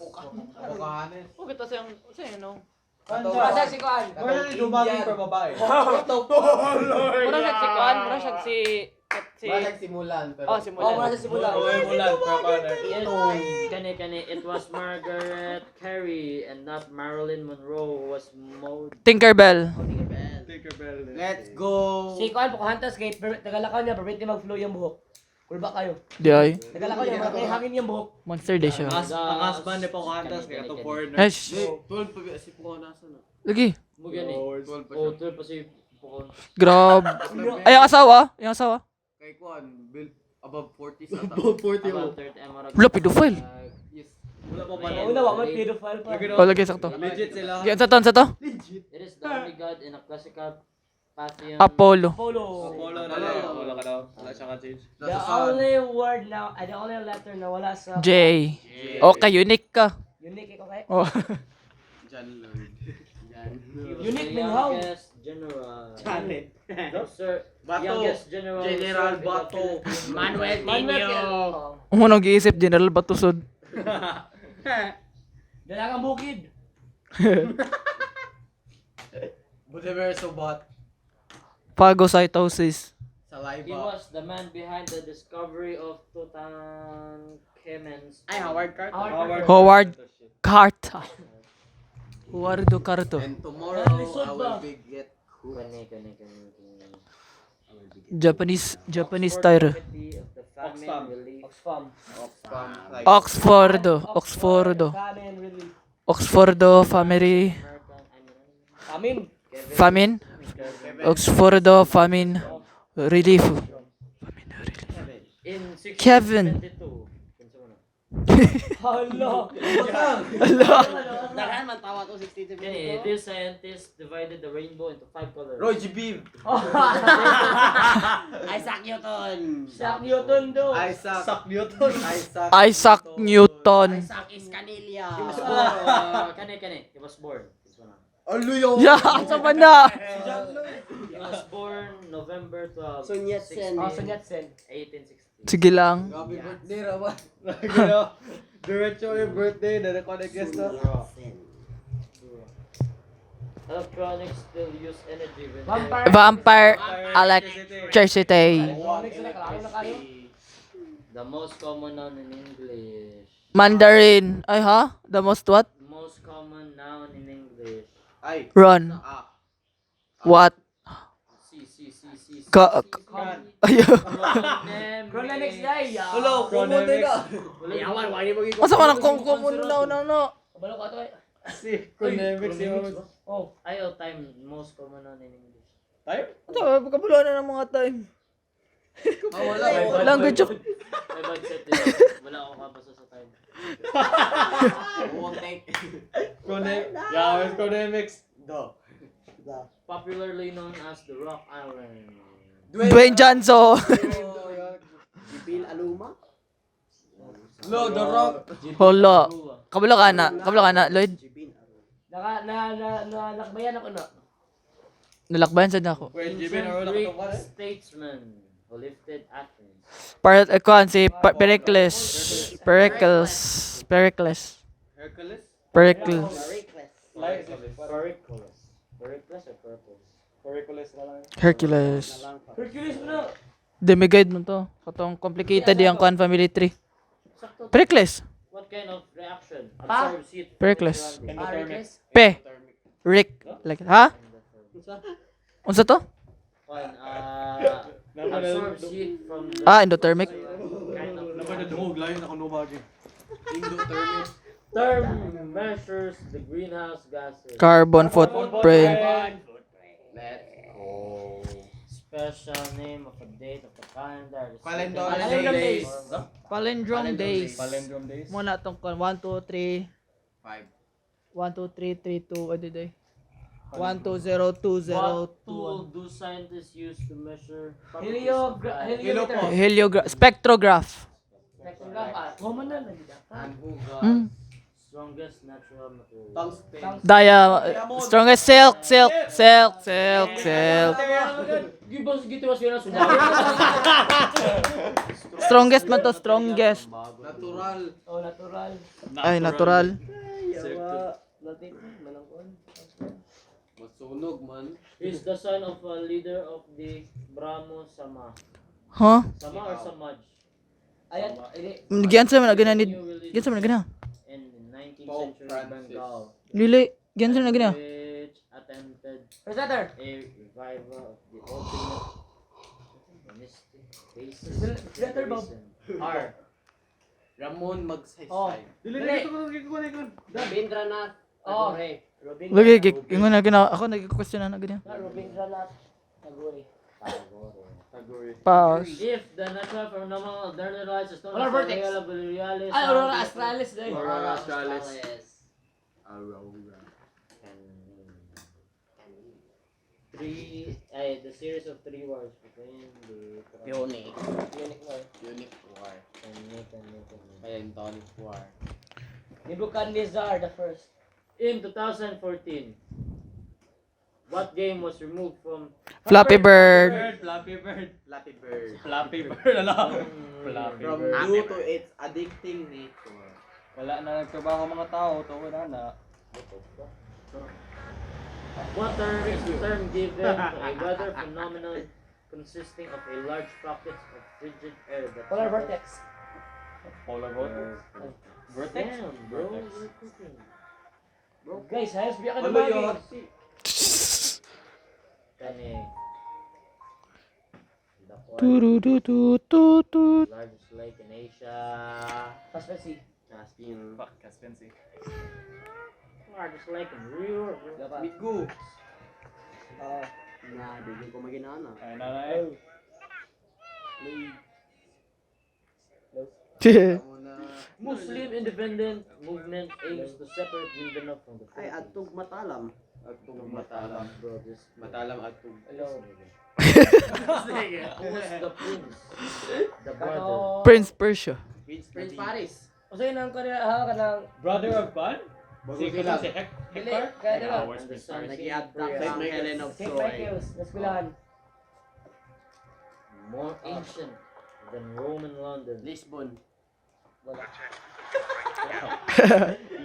Okay, tas yung no? Basta si Kuan. Wala na lumabing for babae. Mura siya si Kuan, mura siya si Balag simulan. Pero Oh, simulan. Basta si Mula. It was Margaret Carey and not Marilyn Monroe who was Tinkerbell. Tinkerbell. let's go. Si Kuan Pocahontas kay tagalakaw niya, permit niya mag-flow yung buhok. Kulba kayo. Di ay. Tagalakaw niya, malaki hangin yung buhok. Monster day siya. Ang husband ni Pocahontas kaya to foreigner. Esh. 12 pa si Pocahontas na. Lagi. Mugyan eh. 12 pa Oh, siya. 12 pa si Pocahontas. Grab. Ay, yung asawa. Yung asawa. Kay Kwan, build above 40 sa About 40 About 30 emerald. Wala, pedophile. Yes. Wala pa ba? Una, wag mo pedophile pa. Oh, lagi sakto. Legit sila. Yan, sa to. It is the only god in a classical pantheon. Apollo. Polo. Apollo na lang. Wala ka daw. Wala siya ka-change. The only word now, the only letter na wala sa J. Okay, unique ka. unique ikaw kay. Oh. John Lloyd. Unique The min how? youngest general. Janet. Sir, Bato. youngest general. General served in the Bato. Philippines. Manuel Manuel Nino. Umo nang giisip General Batusod. Dalagang bukid. Budimir Sobat. Phagocytosis. He Saliva. was the man behind the discovery of Tutankhamun's Ay, Howard Carter. Howard Carter. Howard Carter. And tomorrow, I will be get Kani. Japanese Oxford tire. Committee of the Famine Relief. Oxfam. Oxford. Famine relief. Oxford family. American, Amin. Famine. Oxfordo famine relief. In Kevin. 1672. Daghan man tawa to 60 Okay, this scientist divided the rainbow into 5 colors. Roy G. Beam. Isaac Newton. Isaac Newton do. Isaac Newton. Isaac Newton. Isaac Iscanilla. Kane. He was born. This one. Aluyo. Yeah, sa na. He was born November 12, Sun Yat-sen. 1860. Sige lang. Happy birthday, Raman. Diretso yung birthday. Nare-connect guest na. Electronics still use energy when Vampire electricity. the most common noun in English. Mandarin. Ay ha? The most what? Most common noun in English. Ay. Run. What? C. Ayo. Chronemics day. Hello, kumunti na. Yawan, wali mo Asa man ang kung no. Kabalo ka to eh. Si Chronemics yung... Oh. Ayaw time. Most common noun in English. Tayo? Ito, pagkabulo na ng mga time. Wala. Language of... May budget din. Wala akong kabasa sa time. Yeah, it's Chronemics. Popularly known as the Rock Island. Dwayne Johnson. Bill Aluma. No, The Rock. Holo. Kabalo ka na, Lloyd. Nalakbayan ako na. Nalakbayan sa ako. Wait, Jimmy, naroon Greek ako pa statesman who lifted Athens. Para kuan si Pericles. Hercules? Pericles. Pericles or purpose? Hercules na lang. Hercules. Hercules mo na. Demigod mo to. Katong complicated yung kuan family tree. Pericles. What kind of reaction absorbs heat? from Pericles. the surrounding? Rick. Like, ha? Unsa to? One, absorbs heat from the Endothermic. kind of Dumog, layo na ako numagi. Endothermic. term measures the greenhouse gases. Carbon footprint. Let's go. Special name of a date of the calendar. Palindrome days. Palindrome days. Palindrome days. Muna tong 1, 2, 3. 5. 1, 2, 3, 3, 2. Ano day? 1, 2, 0, 2, 0, What tool do scientists use to measure Heliometer. Spectrograph. Common na lang. and who got Mm. strongest natural material? Strongest silk. Gibos gitu was yun ang sumawi. Strongest man to, strongest. Natural. Oh, natural. Ay, natural. Masunog man. Is the son of a leader of the Brahmo Sama. Huh? Sama or Samaj? Ayan, ini. Gian sa man ganyan ni. Gian sa man ganyan. In the 19th Pope century Francis. Bengal, Lili, gian sa man ganyan. which attempted Presenter. a revival of the ultimate mystic basis Letter Bob. R. Ramon magsaysay. Oh. Rabindranath. Oh. Tagore. Lagi, ingon na gina. Ako nagko-question na ganyan. Rabindranath Tagore. Powers. If the natural phenomenon of the lights is known Aurora as Vortex. Aurora Borealis, Ay, Aurora Australis day. Aurora Australis. The series of 3 wars between the Unique. Unique war. Kaya yung tonic war. Nebuchadnezzar the first. In 2014, what game was removed from Flappy Bird. Flappy Bird. Flappy Bird. Flappy Bird. Ano? Flappy From Bird. due to its addicting nature. Wala na nagtrabaho ang mga tao. Ito wala na. What term is the term given to a weather phenomenon consisting of a large pocket of frigid air that Polar travels- vortex. Polar vortex. Vortex? Damn, bro, you're cooking. Guys, hayos biya ka Ano naman. yun? Kani. The Turutututut. largest lake in Asia. Paspasi. Caspian. Fuck, Caspian Sea. Largest lake in Europe. Migu. Na, di ko maginana. Ay, nanay. Muslim independent movement aims to separate Mindanao from the Ay, Philippines. atog matalam. Atog matalam. Bro, this Matalam atog. Who was the prince? The brother. Kato. Prince Persia. Prince Paris. Usa yun ang kanila ha kanang Brother of Pan? Si Kulang. dili kaya diba? And the son Nag-i-abduct King ang Helen of St. Troy. Michael's, nasbilahan. more ancient than Roman London. Lisbon. Wala.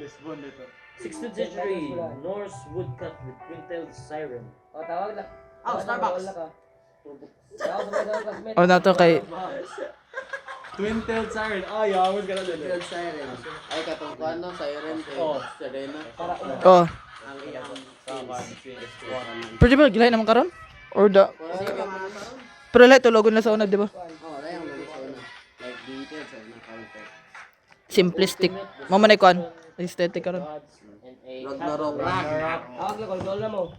Lisbon dito. 16th century Norse woodcut with twin-tailed siren. O, tawag na. Oh, Starbucks. Wala ka. Tawag sa mga classmate. Oh, nato kay Twin-tailed siren. Ay, yawag ka na din. Twin siren. Ay, katong kuan no, siren kay Oh. Serena. oh. Ang iyang Pero di ba gilay naman karon? Or da pero lahat tulogon na sa una, di ba? Oh, dayang mga sa una. Like details sa una counter. Simplistic. Mama na kuan. Aesthetic karon. Gods and a Ragnarok. Tawag na, kontrol na mo.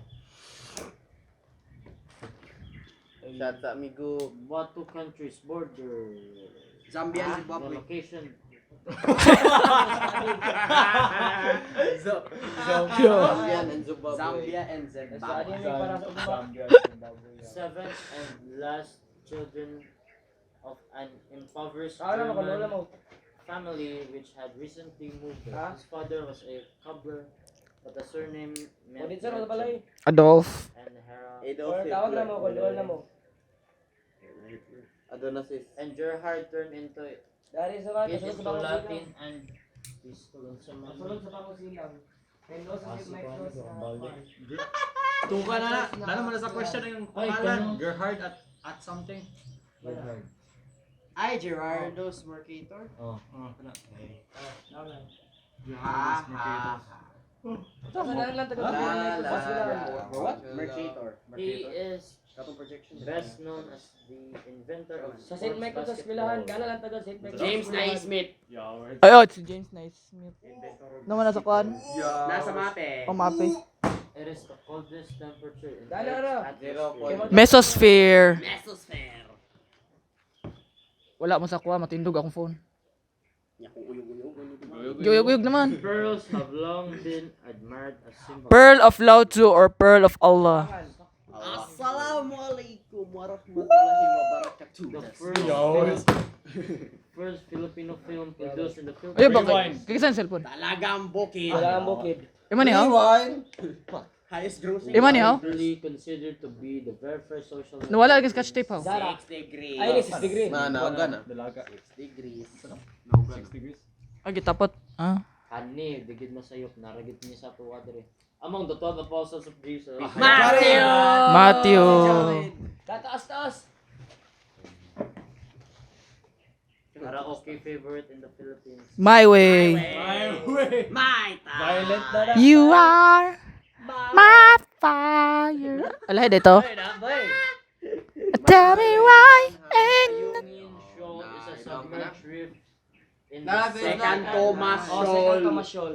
Shout sa amigo. What two countries border? Zambia and The Zimbabwe. location. Zambian and Zimbabwe. Zambia and Saan Zimbabwe. yun yung para sa uma? Seventh and last children of an impoverished Tawag na mo, kontrol na German mo. family which had recently moved there. Ah? His father was a cobbler, but the surname meant O, dito sa mga balay. Adolf. and Hera. Or tawag na mo, kontrol na mo. Adonasis. And Gerhard turned into Dari sa mga, it kasunod into sa Latin pangusilang. and Pistolon sa Kasunod sa pangusilang. And also St. Michael's na. Tungka na. Naman na sa question yung Ay, pangalan. ganun. Gerhard at something. Ay, Gerardo's Mercator. Oh. Saan na lang taga What? Mercator. He is Katong projection. best known as the inventor of Sa St. Michael's Eskwelahan, gana lang taga St. Michael's. James Naismith. Ay, oh, si James Naismith. Naman na sa kuan. Nasa mape. Pamapi. It is the coldest temperature in Dala, Earth's ara. atmosphere. Mesosphere. Mesosphere. Wala mo sa kuha, matindog akong phone. Yaku uyog-uyog. Guyog-guyog naman. Pearls have long been admired as symbols. Pearl of Lao Tzu or Pearl of Allah. Assalamualaikum warahmatullahi wabarakatuh. The first Filipino film produced in the Philippines. Ay, bakit? Kaya cellphone? Talagang bukid. Wala ang bukid. Ima ni how? Highest grossing. Ima ni how? Usually considered to be the very first social network. Nawala lagi scotch tape how? 6 degrees. Ay, 6 degree. Nauga na. Dalaga. 6 degrees. 6 degrees. Ay, gitapot. Ah. Kani, digid na sayop, naragit niya sa tuwa dere. Among the 12 apostles of Jesus. Matthew. Tataas-taas. Karaoke favorite in the Philippines. My way. My time. Violent na na. You are my fire. Alay dito. Tell me why and Union Shoal is a submerged reef in Love the is Second like Thomas Oh, second Shoal. Thomas Shoal.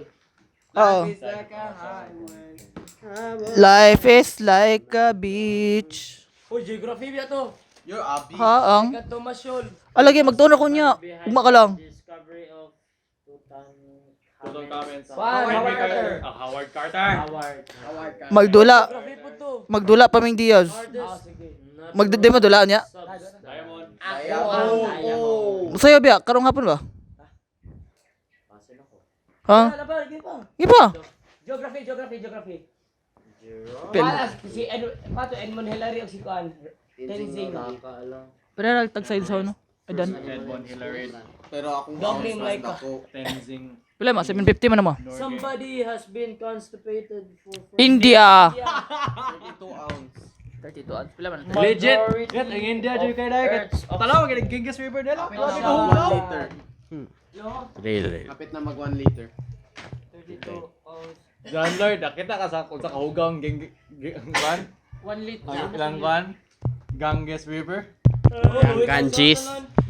Oh. It's like a highway. Life is like a beach. Uy, geography biya to. You're Abi. Haang. Second Thomas Shoal. Alagi magtuon ako niya. Ugma ka lang. the discovery of Tutankhamen. Howard Carter. Howard Carter. Howard. Magdula. Geography po to. Magdula pa Ming Diaz. Ah, sige. Magdudi madula niya. Diamond. Oh. Masaya biya karong hapon ba? Pasin ako. Ha? Wala pa, hindi pa. Iba. Geography. Pin. Wala, si Pato Edmond Hillary o si Kuan. Tenzing. Nakakaalam. Pero tag side sa ano? Adan. Edmond Hillary. Pero akong Dog name like ako. Tenzing. Pila mo 750 man mo. Somebody has been constipated for India. 32 ounce. 32 at pila man. Legit. Yan ang India dyan kay Dai. Talaw kay Genghis River nila. Grabe ka hugaw. 1 liter. Kapit na mag 1 liter. 32 ounce. John Lord, nakita ka sa kung sa kahugang kwan? 1 liter. Ang ilang kwan? Ganges River. Ganges.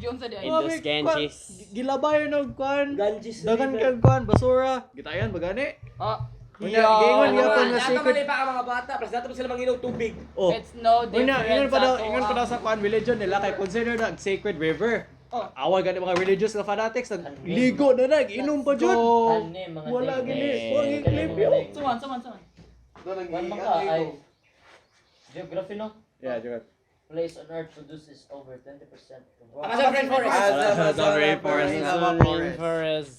Yung sa diay. Indus Ganges. Gilabayan og kwan. Ganges Dagan River. kag kwan, basura. Gitayan bagani. Ah, Gingon yapon nga Dato secret. mali pa ka mga bata, plus dato sila manginom tubig. Oh. It's no different Ingon pa daw sa kwan religion nila kay consider na sacred river. Awag gani mga religious na fanatics nagligo na inom pa jud. Ani, mga Wala technique. gini. Wag i-clip yo. Suman. One man ka ay geography no? Yeah, jud. Place on Earth produces over 20% of Amazon rainforest. Amazon rainforest. Amazon rainforest.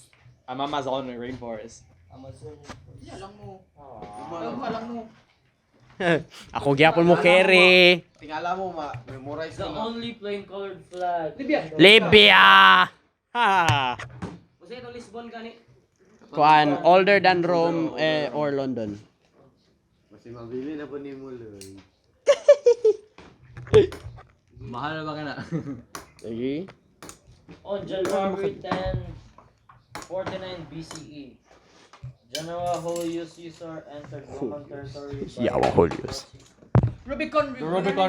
Amazon rainforest. Lang mo. Ako gyapon mo kere. Tingala mo, memorize The mo. only plain colored flag. Libya. Ha. Kasi itong Lisbon gani. Kuan older than Rome or London. Kasi mabili na po ni mo, Loy. Mahal na ba ka na? Sige. On January 10, 49 BCE, General Julius Caesar entered Roman territory. Yawa Julius. Rubicon Rubicon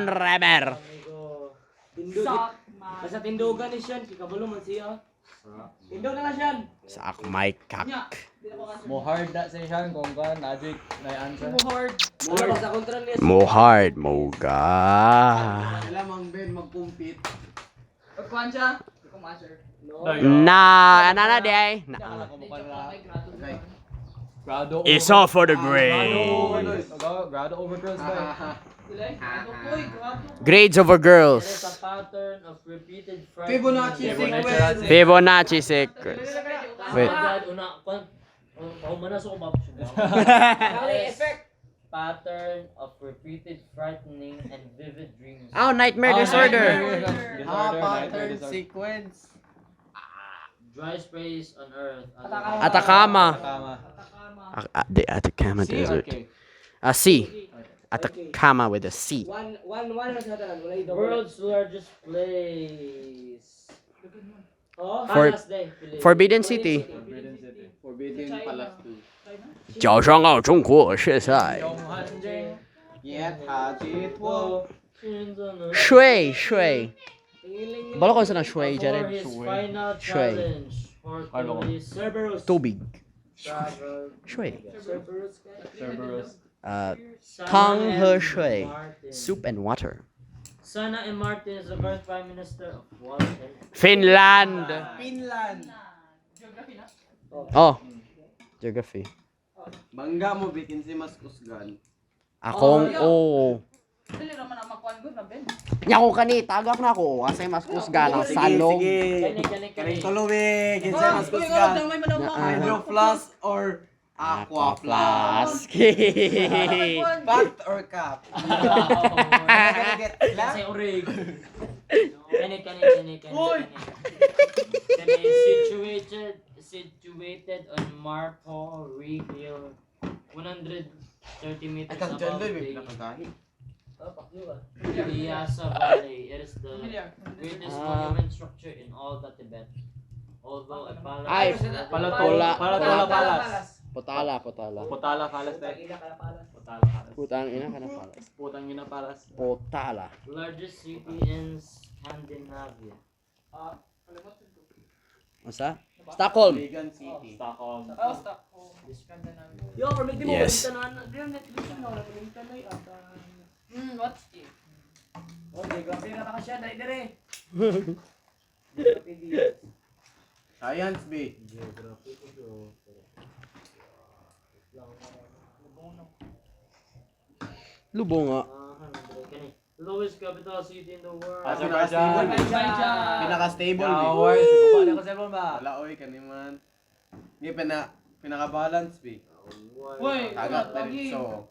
River. Amigo, Tindog. Basta tindogan ni siya, kikabalo man siya. Tindog na siya. Sa ak may kak. Mo hard na sa siya kung kan magic na answer. hard. Wala ba sa kontra niya? Mo hard mo ga. Kailan mang Ben mag-compete. Pagkuhan siya, hindi ko ma-answer. Na ana day. Grado It's all for the grade. Grado over girls ba? Grades over there is girls. a pattern of repeated Fibonacci frightening sequence. Fibonacci sequence. Wait. Effect. Pattern of repeated frightening and vivid dreams. Oh, nightmare disorder. Pattern sequence. Dry sprays on Earth. Atacama. Tama. The Atacama C or Desert. K? C. Atacama with a C. One na sa tanan, wala ito. World's largest place. Oh, For- Palace Day. Forbidden City. Forbidden Palace 2. 脚上奥中国是赛。 Yet hajit wo. 水。Bala ko sa na shui, For Jared. his final Shui. challenge for Cerberus. Tubig. Travel. Shui. Cerberus. Cerberus. Tang Sana he and shui. Martin. Soup and water. Sana and Martin is the current Prime Minister of Walton. Finland. Finland. Oh. Geography. Bangga mo bikin si Mas Kusgan. Akong oh. Dili naman ang makuhan ko na, Ben. Nya ko kani tagak na ko kasi mas kusga ng salog. Kani. Tuluwi, kinsa Oh, Mas uy, Kusgan. ano, may manaw mo. Hydro Plus or Aqua Plus? Flask. Fat or cap? Kasi orig. Kani. Situated on Marpo Hill, 130 meters Ay, kang dyan, above Loy, may the pinakagahi. Lhasa Valley. It is the Familiar. greatest monument structure in all the Tibet. Although a palace. Ay, Palatola Palace. Potala. Potala Palace tayo. Putang ina ka na palas. Putang ina Palace. Potala. Largest city in Scandinavia. Asa? Stockholm. Vegan City. Stockholm. Oh, stop. Yo, or maybe mo Yes. tanan. Diyan net dito na wala ko tanay ata. What's it? Oh, geography na ka siya dai dire. Science B. Lubo nga. Kani. Lowest capital city in the world. Azerbaijan. Pinaka-stable B. Hours. Kuha na ko cellphone ba? Wala oy kaniman. Hindi pinaka-balance B. Uy, Kagat na rin so.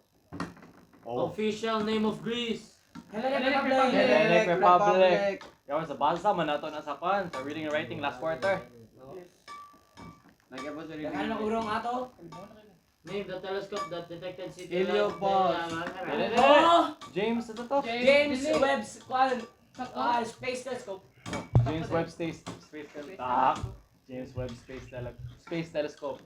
Official name of Greece. Hellenic Republic. Yawan sa basa man nato na sa kwan. Sa reading and writing last quarter. Nagyapon sa Kaya na urong ato. Name the telescope that detected city Heliopause. Oh, James, ito to? James Webb Space Telescope. James Webb Space Telescope. James Webb Space Telescope.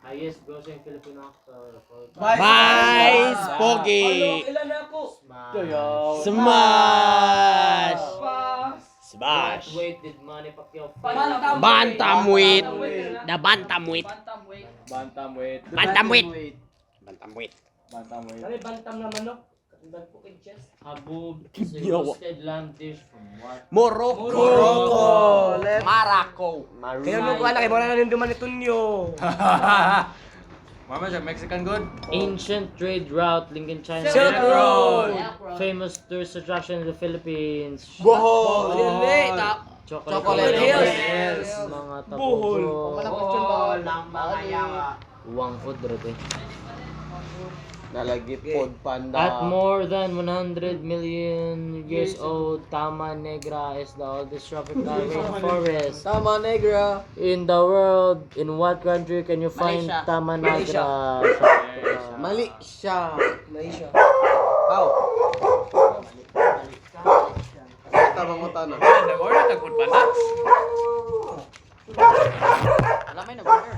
Highest grossing Filipino actor. Vice Pogi. Ilan na ako? Smash. What weight did Manny Pacquiao fight? Bantamweight. The bantamweight. Bantamweight. Bantamweight. Bantamweight. Kami bantam na manok. Katulad po kay chest. Habub is a roasted lamb dish from what? Morocco. Morocco. Kaya mo ko anak, wala na rin duman ni Tunyo. Mama siya, Mexican good? Ancient trade route linked in China. Silk Road. Famous tourist attraction in the Philippines. Chocolate Hills. Mga tapo. Wangkod rete. Nalagip pod panda. At more than 100 million years old, Tama Negra is the oldest tropical rainforest Tama Negra. in the world. In what country can you find Malaysia. Tama Negra? Malaysia. Malaysia. How? Tama mo tanong. Nag-order tagpod pa na. Alam mo na burger.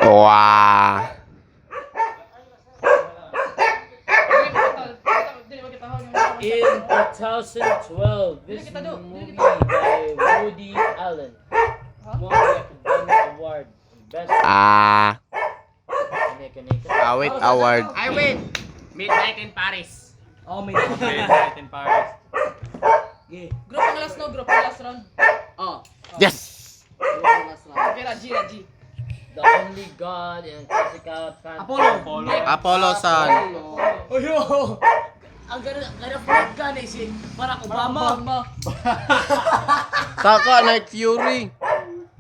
Wow. In 2012, this movie by Woody Allen won the Academy Award Best Awit award. I win. Midnight in Paris. Oh, may Midnight in Paris. Group ang last no, group ang last round. Oh. Yes. Okay, Raji, Raji. The only god in classical fantasy. Apollo Sun. Ang ganda flag gun eh si Barack Obama. Saka Night Fury.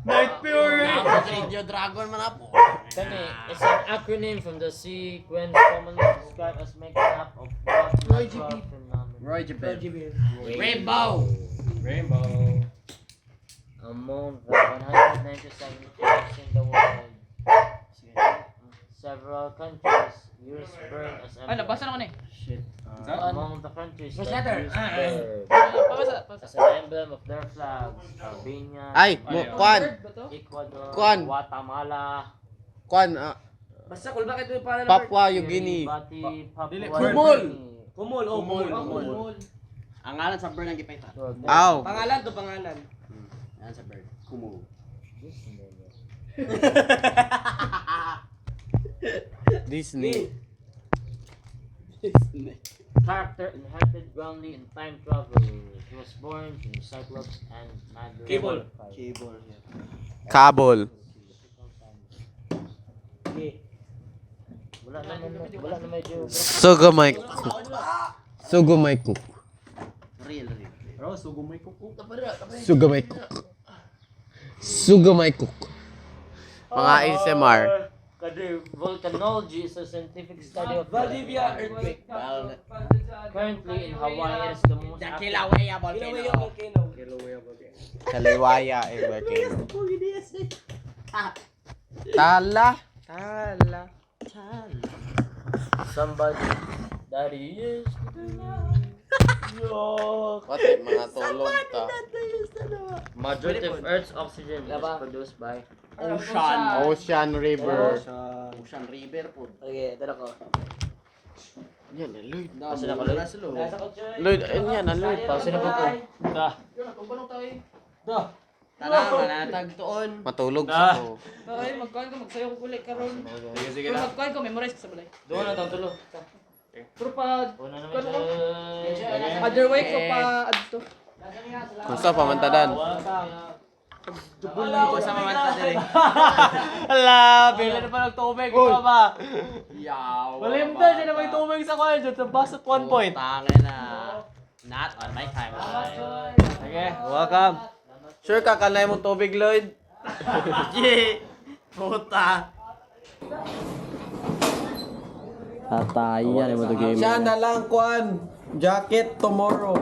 Radio Dragon man apo. Kani is an acronym from the sequence commonly described as making up of what natural phenomenon. Roy Jabel. Rainbow. Rainbow. Among the 197 countries in the world, several countries use bird as Ay, nabasa na ko na eh. among the countries that letter? use bird Pabasa. as an emblem of their flags: Albania, Ay, Kwan. Ecuador, Kwan. Guatemala, Kwan. Basta kung bakit yung pangalan ng Papua New Guinea. Kiribati, Papua Kumul. New Guinea. Kumul. Ang ngalan sa bird ang gipaitan. Aw. Pangalan to pangalan. Yan sa bird. Kumu. Disney. Character inherited groundly in time travel. He was born from Cyclops and Magdalene. Cable. Kabul. Wala na medyo. Sugumay cook. Sugumay cook. Real. Bro, sugumay ko po. Sugumay cook. Sugumay cook. Mga ASMR. Kadri, volcanology is a scientific study of Valdivia earthquake. currently in Hawaii. It is the most active. Kilauea Kilauea volcano. volcano. Kaliwaya is volcano. Tala. Somebody that is. What mga tulog ta. Majority of Earth's oxygen is produced by Ocean River. Ocean River po. Okay, tara ko. Yan na Lloyd. Kasi nakalagay. Nasa kotse. Lloyd, ayun yan na Lloyd. Kasi nabuko. Tara, manatag tuon. Matulog sa ko. Ay, magkuhan ko, magsayo ko ulit karon. Sige Kung na. magkuhan ko, memorize ko sa balay. Doon na tang tulo. Pero pa, Una naman siya. other way ko pa, adto. Gusto pamantadan. Dubulo ko sa mamanta dire. Hala, bila na pa nagtubig. Ikaw ba? Yaw. Malimta siya na may tubig sa kwan dyan. Sa bus at 1 point. Tangin na. Not on my time. Okay, welcome. Sure ka kanay mo tubig Lloyd? Ye. Puta. Tatayan mo to game. Siya na lang kwan. Jacket tomorrow.